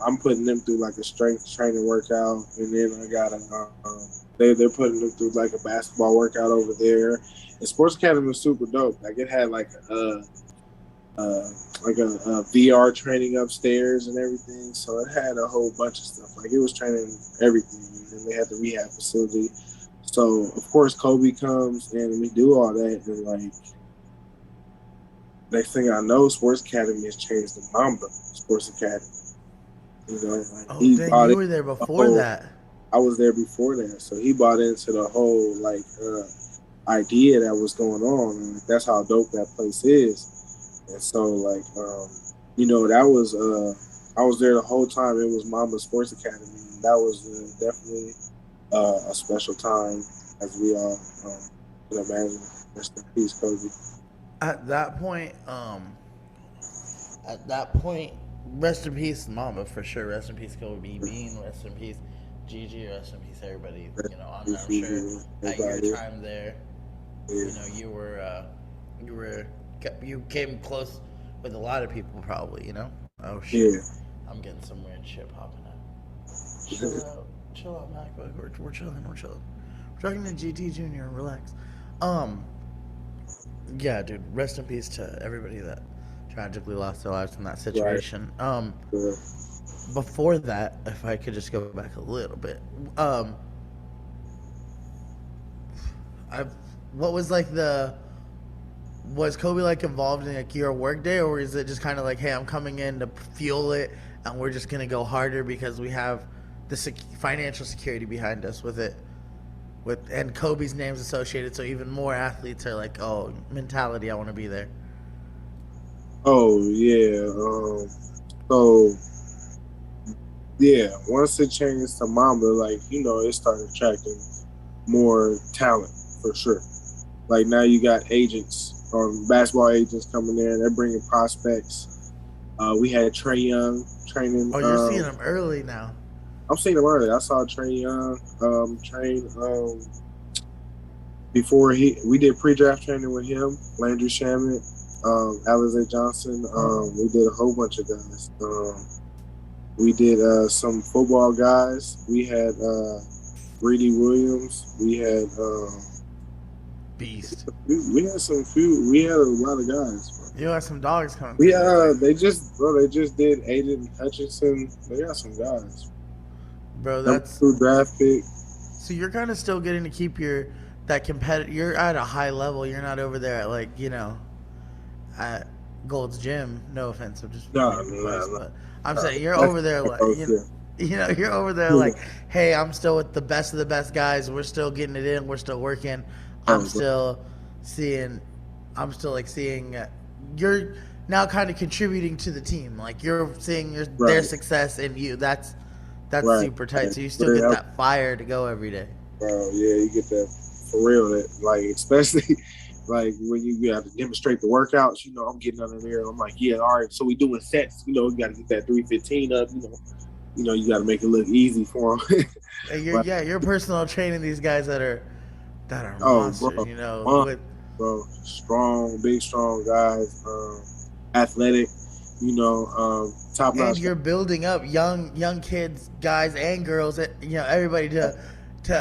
I'm putting them through like a strength training workout, and then I got they're putting them through like a basketball workout over there. And Sports Academy was super dope. Like it had like a VR training upstairs and everything. So it had a whole bunch of stuff. Like it was training everything. And they had the rehab facility. So of course Kobe comes and we do all that, and like next thing I know, Sports Academy has changed to Mamba Sports Academy. oh, dang, you were there before that. I was there before that, so he bought into the whole like idea that was going on, and that's how dope that place is. And so like that was I was there the whole time. It was Mamba Sports Academy, and that was definitely a special time, as we all can imagine. Rest in peace, Kobe. At that point, rest in peace, Mama, for sure. Rest in peace, Kobe Bean. Rest in peace, Gigi. Rest in peace, everybody. I'm sure at your time there, you came close with a lot of people, probably. Oh shit, yeah. I'm getting some weird shit popping up. Chill out, Mac. We're chilling. We're talking to GT Junior. Relax. Yeah, dude. Rest in peace to everybody that tragically lost their lives in that situation. Right. Before that, if I could just go back a little bit, was Kobe like involved in like your work day, or is it just kind of like, hey, I'm coming in to fuel it, and we're just gonna go harder because we have the financial security behind us with it? And Kobe's name's associated, so even more athletes are like, oh, mentality, I want to be there. Oh yeah, so yeah, once it changed to Mamba, like it started attracting more talent for sure. Like now you got agents, basketball agents coming in, they're bringing prospects. We had Trae Young training. Oh, you're seeing him early now. I'm seeing him early. I saw Trae Young train before we did pre-draft training with him, Landry Shamet, Alizé Johnson. We did a whole bunch of guys. We did some football guys. We had Greedy Williams. We had Beast. We had we had a lot of guys. Bro. You had some dogs coming. They just did Aiden Hutchinson. They got some guys. Bro, that's two draft pick. So you're kind of still getting to keep that competitive. You're at a high level. You're not over there at like at Gold's Gym. No offense, I'm just but I'm saying you're over there like you're over there like, hey, I'm still with the best of the best guys. We're still getting it in. We're still working. I'm still seeing you're now kind of contributing to the team. Like you're seeing their success in you. That's right. Super tight. So you still get that fire to go every day. Bro, yeah, you get that for real. That like especially like when you have to demonstrate the workouts. I'm getting under there. I'm like, yeah, all right. So we doing sets. You got to get that 315 up. You got to make it look easy for them. And you're personal training these guys that are monsters. Bro, strong, big, strong guys, athletic. Top notch. And you're building up young kids, guys and girls, everybody to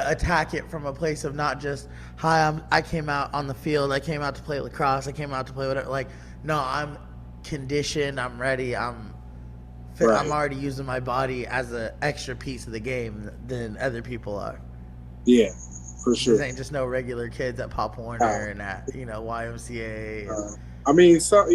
attack it from a place of not just, hi, I came out on the field, I came out to play lacrosse, I came out to play whatever. Like, no, I'm conditioned, I'm ready, I'm I'm Right. already using my body as an extra piece of the game than other people are. Yeah, for This sure. ain't just no regular kids at Pop Uh, Warner and at YMCA and uh, I mean, so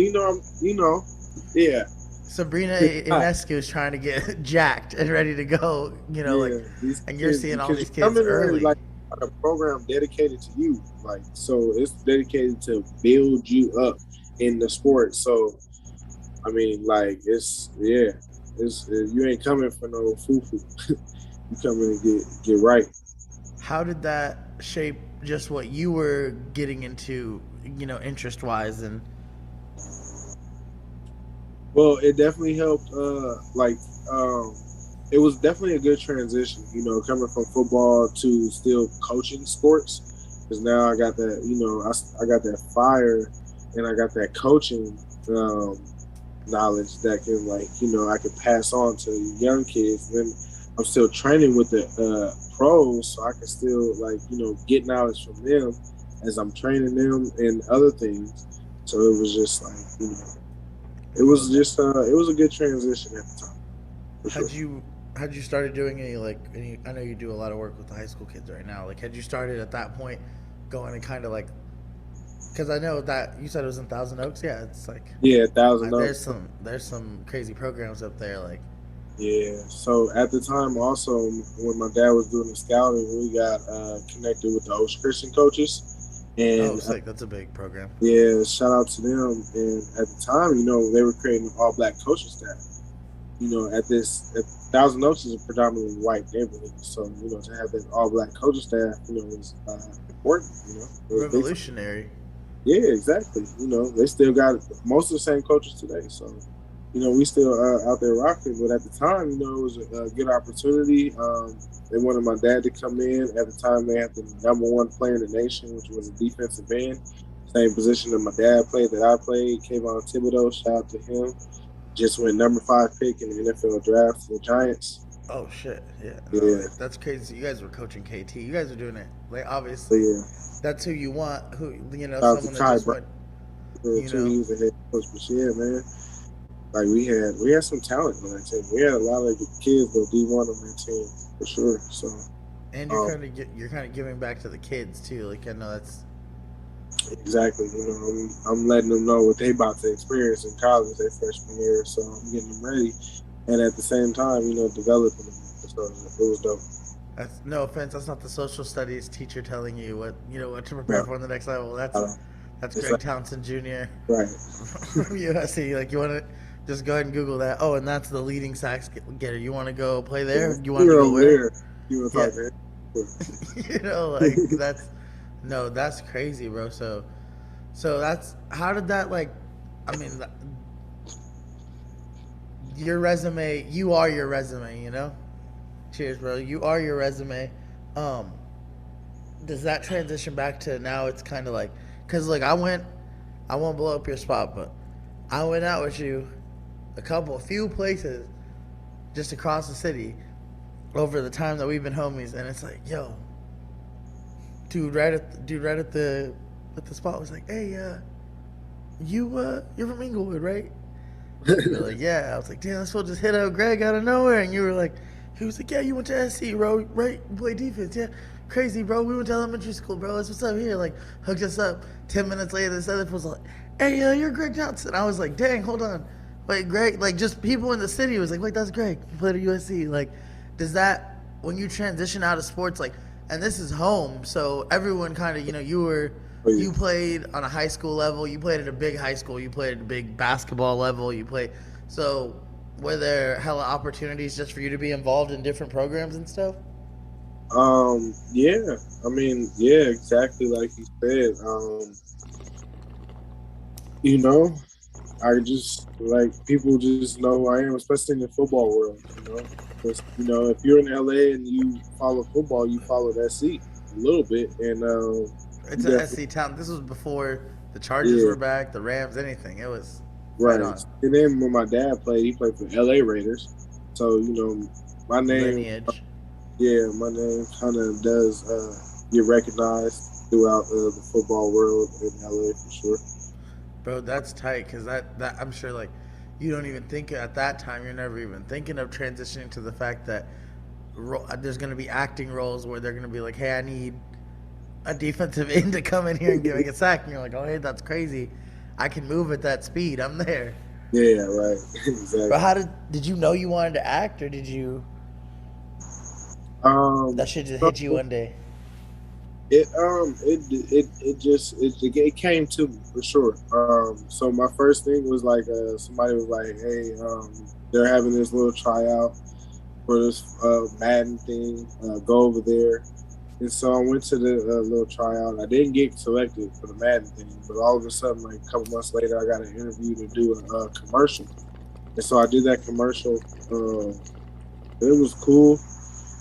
yeah, Sabrina it's not. Ionescu is trying to get jacked and ready to go. Yeah, these And you're kids, seeing all because you these come kids in there early. like a program dedicated to you, like so it's dedicated to build you up in the sport. So I mean, like it's you ain't coming for no foo foo. You coming to get right. How did that shape just what you were getting into, interest wise? And Well, it definitely helped. Um, it was definitely a good transition. Coming from football to still coaching sports, because now I got that. I got that fire, and I got that coaching knowledge that can I can pass on to young kids. And then I'm still training with the pros, so I can still get knowledge from them as I'm training them and other things. So it was just it was a good transition at the time for sure. had you had you started doing any? I know you do a lot of work with the high school kids right now. Like, had you started at that point, going and kind of like, because I know that you said it was in Thousand Oaks. Yeah, it's like Yeah, Thousand there's Oaks. some crazy programs up there. Like, Yeah. So at the time, also when my dad was doing the scouting, we got connected with the Oaks Christian coaches, oh, and sick, that's a big program. yeah, shout out to them. And at the time, they were creating an all black coaching staff. At Thousand Oaks is a predominantly white neighborhood, so to have that all black coaching staff, was important. It was big. Revolutionary. Yeah, exactly. They still got most of the same coaches today, so we still out there rocking. But at the time, it was a good opportunity. They wanted my dad to come in. At the time, they had the number one player in the nation, which was a defensive end, same position that my dad played, that I played. Kayvon Thibodeau, shout out to him. Just went number 5 pick in the NFL draft for the Giants. Oh shit, yeah, no, Yeah, that's crazy. You guys were coaching KT. You guys are doing it. Like, so obviously, yeah. that's who you want. Who Shout out to someone that Kai just Brown went. too. He was a head coach, but yeah, man. Like we had some talent on that team. We had a lot of kids go D1 on that team for sure. So And um, you're kind of giving back to the kids too. Like, I know that's exactly, I'm letting them know what they about to experience in college their freshman year. So I'm getting them ready, and at the same time, developing them. So it was dope. that's no offense. That's not the social studies teacher telling you what to prepare No, for in the next level. That's it's Greg like Townsend Jr. right. from USC. Like, you want to just go ahead and Google that. Oh, and that's the leading sacks getter. You want to go play Yeah, there? You want to you're go over where? there. You want to Yeah, talk to him? like that's no, that's crazy, bro. So that's how did that like? I mean, your resume. You are your resume. Cheers, bro. You are your resume. Um, does that transition back to now? It's kind of like, cause like I won't blow up your spot, but I went out with you a few places just across the city over the time that we've been homies, and it's like, yo, dude right at the spot was like, hey, you're from Inglewood, right? You were like, yeah. I was like, damn, that's what just hit out Greg out of nowhere. And you were like, he was like, yeah, you went to SC, bro, right? You play defense, yeah. Crazy, bro. We went to elementary school, bro. That's what's up here. Like, hooked us up. 10 minutes later, this other was like, hey, you're Greg Johnson. I was like, dang, hold on. Wait, Greg, like, just people in the city was like, wait, that's Greg. He played at USC. Like, does that, when you transition out of sports, like, and this is home, so everyone kind of, you played on a high school level, you played at a big high school, you played at a big basketball level, so were there hella opportunities just for you to be involved in different programs and stuff? Yeah. I mean, yeah, exactly like you said. You know, I just like people just know who I am, especially in the football world. Because if you're in LA and you follow football, you follow that seat a little bit, and It's you a definitely SC town. This was before the Chargers yeah, were back, the Rams, anything. It was right right. on. And then when my dad played, he played for the LA Raiders, so my name, Lineage. yeah, my name kind of does get recognized throughout the football world in LA for sure. Bro, that's tight because that I'm sure, like, you don't even think at that time. You're never even thinking of transitioning to the fact that there's going to be acting roles where they're going to be like, hey, I need a defensive end to come in here and give me a sack, and you're like, oh, hey, that's crazy. I can move at that speed. I'm there. Yeah, right. Exactly. But how did you know you wanted to act, or did you that shit just hit you So one day? it came to me for sure. So my first thing was like somebody was like, hey, they're having this little tryout for this Madden thing. Go over there. And so I went to the little tryout. I didn't get selected for the Madden thing, but all of a sudden, like a couple months later, I got an interview to do a commercial. And so I did that commercial. It was cool.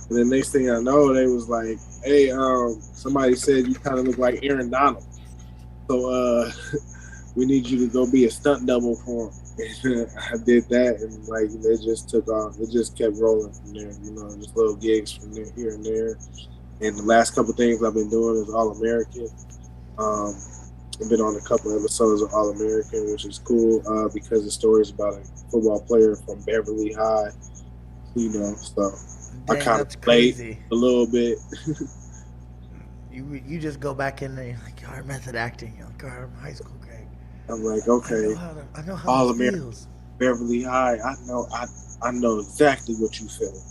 And the next thing I know, they was like, hey, somebody said you kind of look like Aaron Donald. So we need you to go be a stunt double for him. And I did that, and like it just took off. It just kept rolling from there, just little gigs from there, here and there. And the last couple things I've been doing is All American. I've been on a couple episodes of All American, which is cool because the story is about a football player from Beverly High. So Dang, I kind that's of crazy. played a little bit. You just go back in there, you're like, our method acting. You're like, I'm high school, Greg. I'm like, okay, I know how All this American, feels. Beverly High. I know exactly what you feel.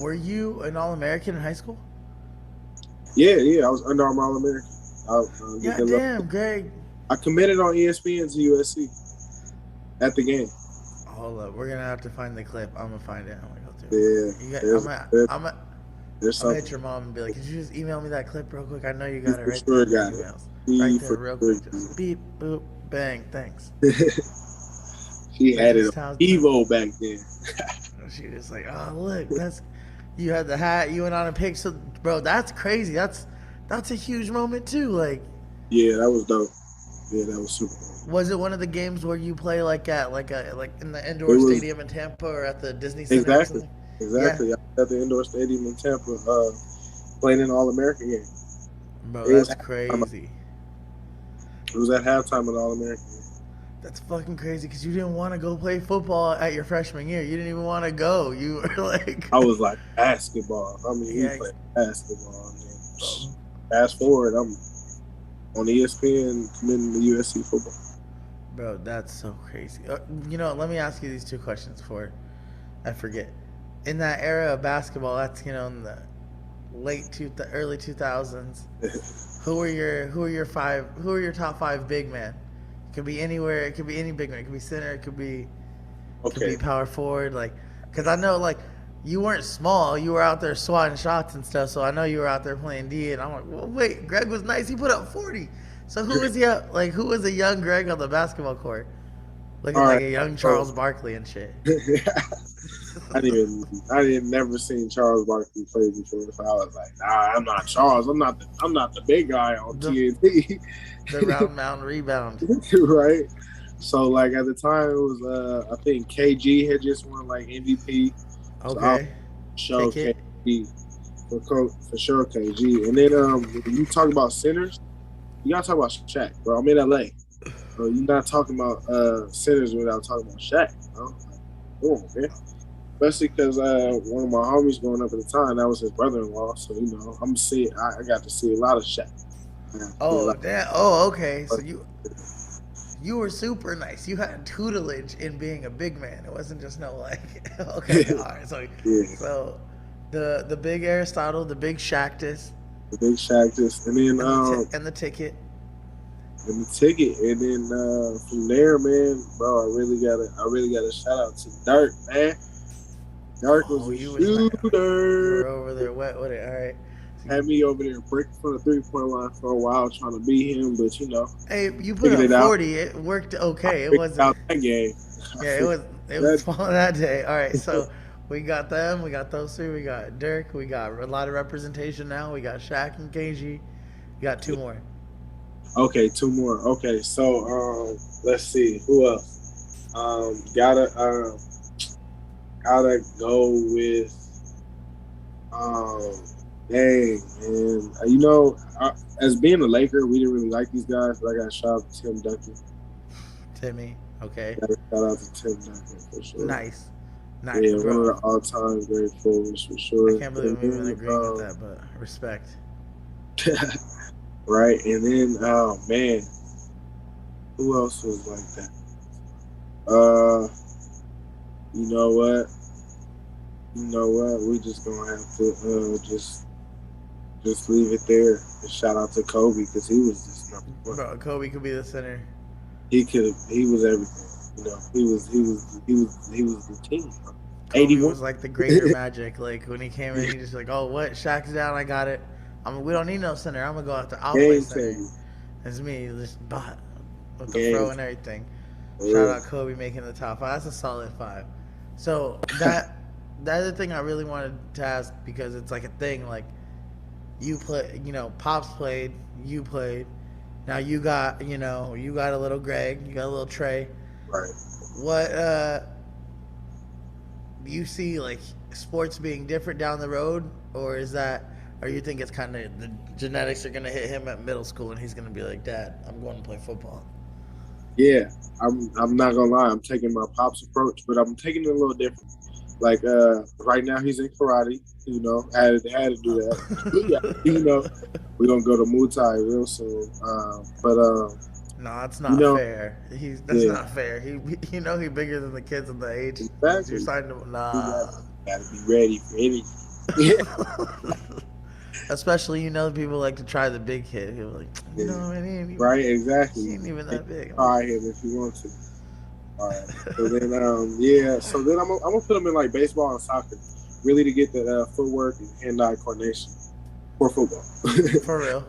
Were you an All American in high school? Yeah, I was Under Armour All American. Yeah, damn, Greg. I committed on ESPN to USC at the game. Hold up, we're gonna have to find the clip. I'm gonna find it. I'm gonna go through. Yeah, I'm gonna hit your mom and be like, "Could you just email me that clip real quick? I know you got it right there in your emails. Right there, real quick. Just beep, boop, bang. Thanks." She had it on Evo back then. She was like, "Oh, look, you had the hat. You went on a pic. So, bro, that's crazy. That's a huge moment too. Like, yeah, that was dope. Yeah, that was super dope. Was it one of the games where you play like in the indoor stadium in Tampa or at the Disney Center? Exactly. Yeah. At the indoor stadium in Tampa, playing an All American game. Bro, that's crazy. It was at halftime of the All American game. That's fucking crazy because you didn't want to go play football at your freshman year. You didn't even want to go. You were like, I was like basketball. I mean, you play basketball. Fast forward, I'm on ESPN committing to USC football. Bro, that's so crazy. Let me ask you these two questions before I forget. In that era of basketball, that's in the early 2000s. Who are your top five big men? It could be anywhere. It could be any big man. It could be center. It could be power forward. Like, because I know like you weren't small. You were out there swatting shots and stuff. So I know you were out there playing D. And I'm like, well, wait, Greg was nice. He put up 40. So who was who was a young Greg on the basketball court? Looking like a young Charles Barkley and shit. I didn't never seen Charles Barkley play before, so I was like, nah, I'm not Charles. I'm not the big guy on TNT. The round mound rebound. Right. So like at the time it was I think KG had just won like MVP. Okay. So KG for sure KG. And then when you talk about centers, you gotta talk about Shaq, bro. I'm in LA. You're not talking about centers without talking about Shaq, bro. Come on, man. Especially because one of my homies growing up at the time, that was his brother-in-law. So I got to see a lot of Shaq. Oh damn! Oh okay. So you were super nice. You had tutelage in being a big man. It wasn't just okay. All right. So the big Aristotle, the big Shactus. The big Shactus, and then and the ticket. And the ticket, and then from there, man, bro, I really got a shout out to Dirk, man. Dirk was a shooter. You were over there wet with it. All right. Had me over there breaking from the 3-point line for a while, trying to beat him, but Hey, you put up 40. It worked okay. It wasn't out that game. Yeah, it was fun that day. All right, so we got them. We got those three. We got Dirk. We got a lot of representation now. We got Shaq and KG. We got two more. Okay, two more. Okay, so let's see who else. Gotta go with dang, man. As being a Laker, we didn't really like these guys, but I got to shout out to Tim Duncan. Timmy. Okay. Shout out to Tim Duncan for sure. Nice. Nice, Yeah, one of bro. the all-time great forwards for I sure. can't believe And I'm even then, agreeing with that, but respect. right, and then oh man, who else was like that? You know what? You know what? We just gonna have to just leave it there. And shout out to Kobe because he was just number one. Bro, Kobe could be the center. He could have. He was everything. You know, he was the team. Kobe 81. was like the greater Magic. Like when he came in, he just like, oh, what? Shaq's down. I got it. We don't need no center. I'm gonna go out there. I'll play Game center. changer. It's me, just bot with the Game fro changer. and everything. For Shout real. out Kobe making the top five. That's a solid five. So that the other thing I really wanted to ask because it's like a thing. Like you play, Pops played, you played. Now you got a little Greg, you got a little Trey. Right. What do you see like sports being different down the road, or you think it's kind of the genetics are gonna hit him at middle school and he's gonna be like, Dad, I'm going to play football. Yeah. I'm not gonna lie. I'm taking my pops approach, but I'm taking it a little different. Like right now he's in karate. You know, had to do that. Yeah. You know, we're gonna go to Muay Thai real soon. No, that's You not know, fair. That's yeah, not fair. He's bigger than the kids in the age. You're exactly. signing him. You Nah. gotta be ready for anything. Especially people like to try the big kid. People like, Yeah. man, Right, he exactly. ain't even that big. Try him if you want to. All right. So then, yeah. So then I'm gonna put him in like baseball and soccer, really to get the footwork and hand-eye coordination for football. For real.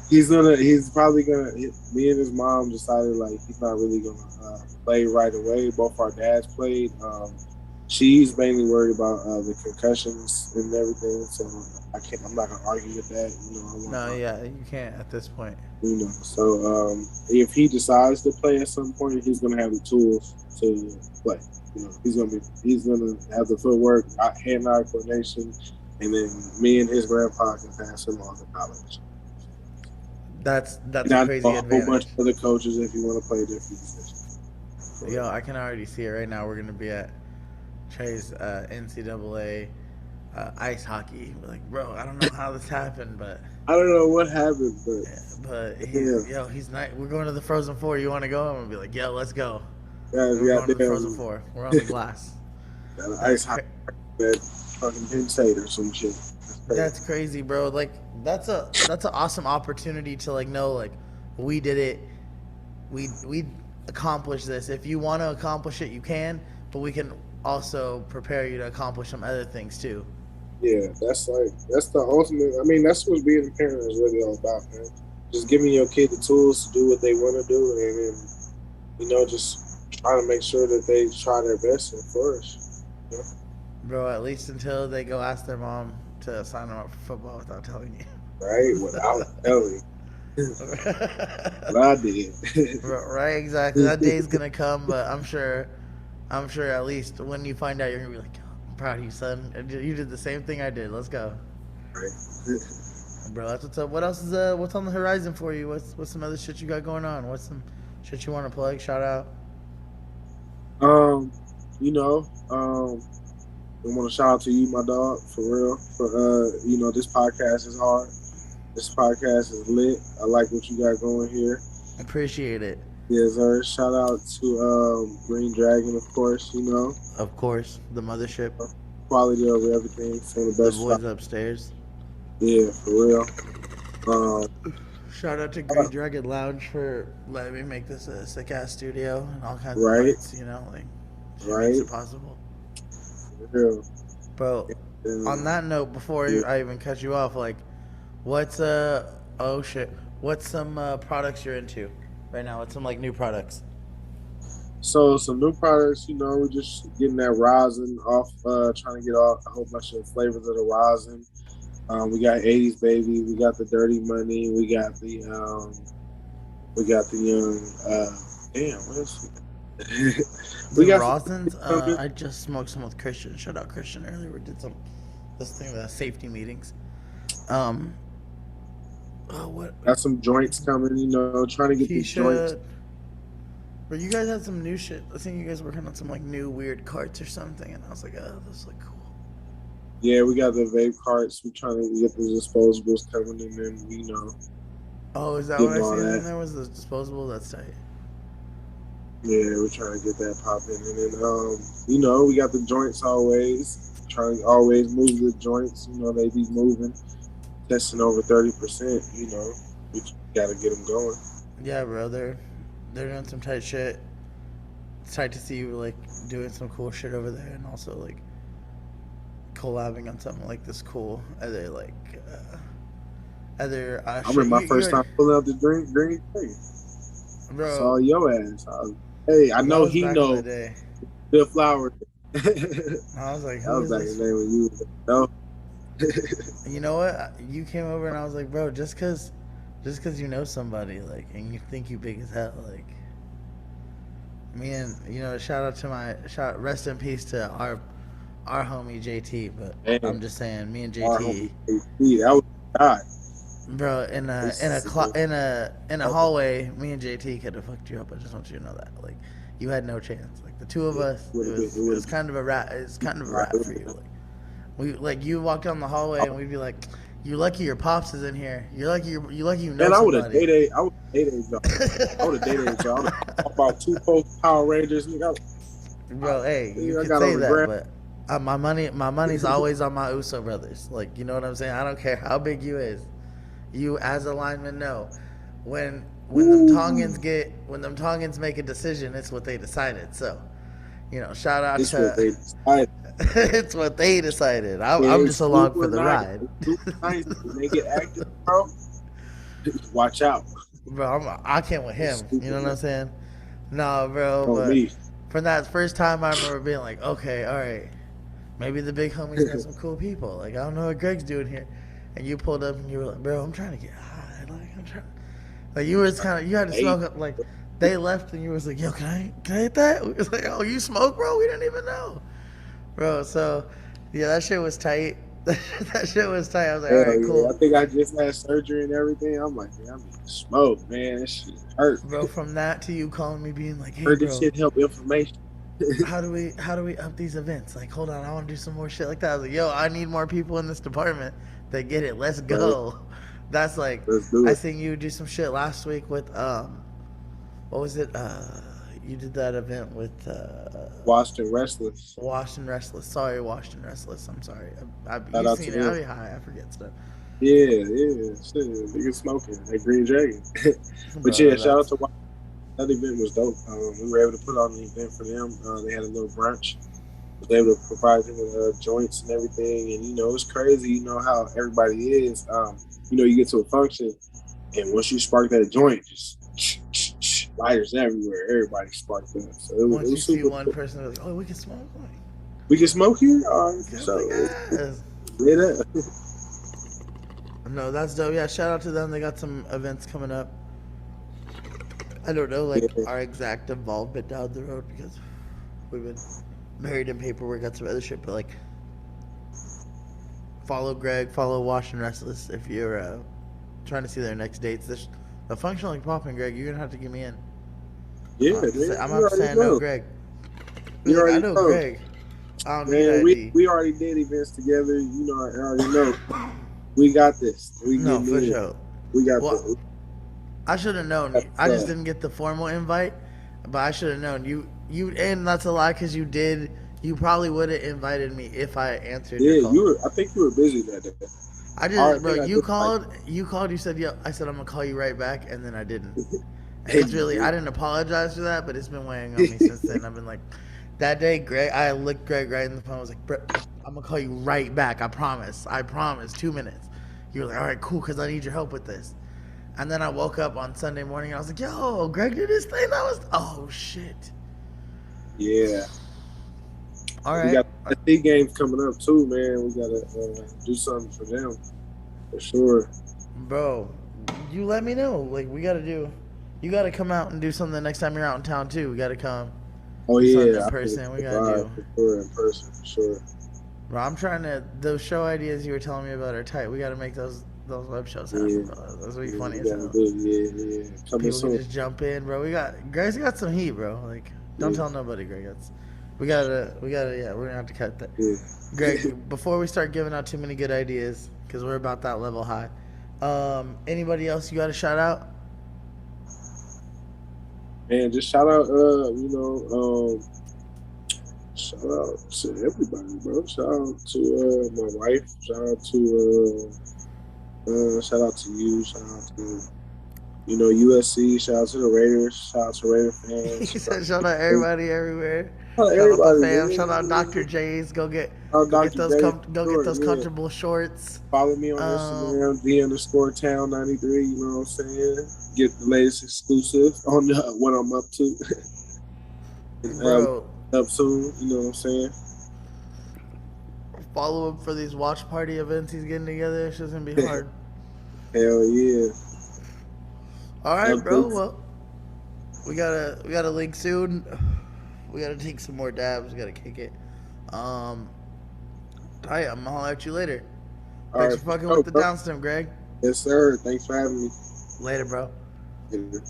He's probably gonna. Me and his mom decided like he's not really gonna play right away. Both our dads played. She's mainly worried about the concussions and everything, so I'm not gonna argue with that. You know, I want No, yeah, you can't at this point. you know. So if he decides to play at some point, he's gonna have the tools to play. You know, he's gonna have the footwork, hand-eye coordination, and then me and his grandpa can pass him on to college. That's And a I know crazy a whole bunch advantage. of other coaches if you want to play different positions. Yo, I can already see it right now. We're gonna be at Trey's NCAA ice hockey. We're like, bro, I don't know how this happened, but I don't know what happened, he's nice. We're going to the Frozen Four. You want to go? I'm gonna be like, yo, let's go. guys, We're going to the goddamn Frozen Four. We're on the glass. got an That's ice hockey that fucking Penn State or some shit. That's crazy, bro. Like that's an awesome opportunity to like know like we did it. We accomplished this. If you want to accomplish it, you can, but we can also prepare you to accomplish some other things too. Yeah, that's the ultimate. I mean, that's what being a parent is really all about, man. Just giving your kid the tools to do what they want to do, and then just trying to make sure that they try their best and flourish. You know? Bro, at least until they go ask their mom to sign them up for football without telling you. Right? Without telling. What I did. Right, exactly. That day's gonna come, but I'm sure at least when you find out, you're gonna be like, I'm proud of you, son. You did the same thing I did. Let's go. Right. Bro, that's what's up. What else is what's on the horizon for you? What's some other shit you got going on? What's some shit you want to plug? Shout out. Um, you know, I want to shout out to you, my dog, for real. For this podcast is hard. This podcast is lit. I like what you got going here. Appreciate it. Yes, sir. Shout out to Green Dragon, of course. Of course, the mothership. Quality over everything. Some of the The best. boys upstairs. Yeah, for real. Shout out to Green Dragon Lounge for letting me make this a sick ass studio and all kinds Right. of parts. She makes it possible. For real. Bro, on that note, before I even cut you off, like, what's what's some products you're into right now? What's some like new products? So some new products, we're just getting that rosin off, trying to get off a whole bunch of flavors of the rosin. We got 80s baby, we got the dirty money, we got the damn, what is it? The rosins. I just smoked some with Christian. Shout out Christian earlier. We did this thing with safety meetings. Got some joints coming, trying to get these joints. But you guys had some new shit. I think you guys were working on some like new weird carts or something, and I was like, oh, this look cool. Yeah, we got the vape carts. We're trying to get the disposables coming in, and Oh, is that what getting I all seen in that. there? Was the disposable? That's tight. Yeah, we're trying to get that popping, and then we got the joints always. Trying to always move the joints. They be moving, testing over 30%. We got to get them going. Yeah, bro. They're doing some tight shit. It's tight to see you like doing some cool shit over there, and also like collabing on something like this cool. I remember my first time pulling up the green thing. Bro. I saw your ass. Hey, I know he knows the flower. I was like, that was back in the day when you know. You know what? You came over and I was like, bro, just cause you know somebody, like, and you think you big as hell, like. Me and shout out rest in peace to our homie JT, but man, I'm just saying, me and JT, that was God. Bro, in a hallway, me and JT could have fucked you up. I just want you to know that, like, you had no chance. Like the two of us, it was kind of a rat. It's kind of a rat for you. Like you walk down the hallway and we'd be like, "You're lucky your pops is in here. You're lucky you know somebody." I would have dated y'all. I would have dated y'all. About 2 post Power Rangers. Bro, hey, you can say that, but my money's always on my Uso brothers. Like, you know what I'm saying? I don't care how big you is. You as a lineman know when them Tongans make a decision, it's what they decided. So, shout out it's to what they decided. it's what they decided. I'm just along for the ride. When they get active, bro, watch out. Bro, I can't with him. You know what I'm saying? No, bro. But from that first time, I remember being like, okay, all right, maybe the big homies got some cool people. Like, I don't know what Greg's doing here. And you pulled up and you were like, bro, I'm trying to get high. Like, I'm trying. Like, you was kind of, you had to smoke up. Like, they left and you was like, yo, can I hit that? We was like, oh, you smoke, bro? We didn't even know. Bro, so, yeah, that shit was tight. That shit was tight. I was like, all right, cool. I think I just had surgery and everything. I'm like, man, I'm getting smoked, man. That shit hurt. Bro, from that to you calling me being like, hey, heard bro. This shit help information. how do we up these events? Like, hold on, I want to do some more shit like that. I was like, yo, I need more people in this department that get it. Let's go. That's like, I seen you do some shit last week with what was it? You did that event with Washington Restless. Sorry, Washington Restless. I'm sorry. You've seen it. I'll be high. I forget stuff. Yeah. Shit, nigga smoking at Green Dragon. But yeah, shout out to Washington. That event was dope. We were able to put on an event for them. They had a little brunch. Was able to provide them with joints and everything. And it's crazy. How everybody is. You get to a function, and once you spark that joint, just lighters everywhere. Everybody sparked up. So once you see one person, like, oh, we can smoke. Like, we can smoke here. All right. So lit up. No, that's dope. Yeah, shout out to them. They got some events coming up. I don't know, like, our exact involvement down the road because we've been married in paperwork, got some other shit, but, like, follow Greg, follow Washington Restless if you're trying to see their next dates. The function like popping, Greg, you're going to have to get me in. Yeah, I'm not saying I know Greg. I know Greg. I don't need ID. We already did events together. I already know. We got this. No, for sure. We got this. I should have known. I just didn't get the formal invite, but I should have known. You, and that's a lie because you did. You probably would have invited me if I answered. Yeah, your call. I think you were busy that day. I didn't, bro. You called. You called. You said, "Yo." I said, "I'm gonna call you right back," and then I didn't. It's really. I didn't apologize for that, but it's been weighing on me since then. I've been like, that day, Greg. I looked Greg right in the phone. I was like, "Bro, I'm gonna call you right back. I promise. 2 minutes." You were like, "All right, cool," because I need your help with this. And then I woke up on Sunday morning and I was like, yo, Greg did this thing. Oh, shit. Yeah. All right. We got the games coming up, too, man. We got to do something for them. For sure. Bro, you let me know. Like, you got to come out and do something the next time you're out in town, too. We got to come. Oh, yeah. In person. We got to do. For sure, in person, for sure. Bro, I'm trying to, those show ideas you were telling me about are tight. We got to make those those web shows Yeah, happen, bro. Those would be yeah, funny we as gotta hell. do it. Yeah, yeah. Coming People can soon. just jump in, bro. Greg's got some heat, bro. Like, don't Yeah, tell nobody, Greg. Yeah, we're gonna have to cut that. yeah. Greg, before we start giving out too many good ideas, because we're about that level high. Anybody else you got to shout out? And just shout out, shout out to everybody, bro. Shout out to my wife. Shout out to you. Shout out to USC. Shout out to the Raiders. Shout out to Raider fans. He Shout out said, "Shout out everybody everywhere. to Shout out the everybody, fam. Shout out man. Dr. J's. Shout out Go get Dr. those J. go get Sure, those yeah. comfortable shorts. Follow me on Um, Instagram, D_Town93. You know what I'm saying? Get the latest exclusive on what I'm up to. And, bro, up soon. You know what I'm saying? follow him for these watch party events he's getting together. It's just gonna be hard. Hell yeah. All right, bro. Well, we gotta link soon. We gotta take some more dabs. We gotta kick it. All right, I'm gonna holler at you later. Thanks for fucking with the Downstem, Greg. Yes, sir. Thanks for having me. Later, bro. Later.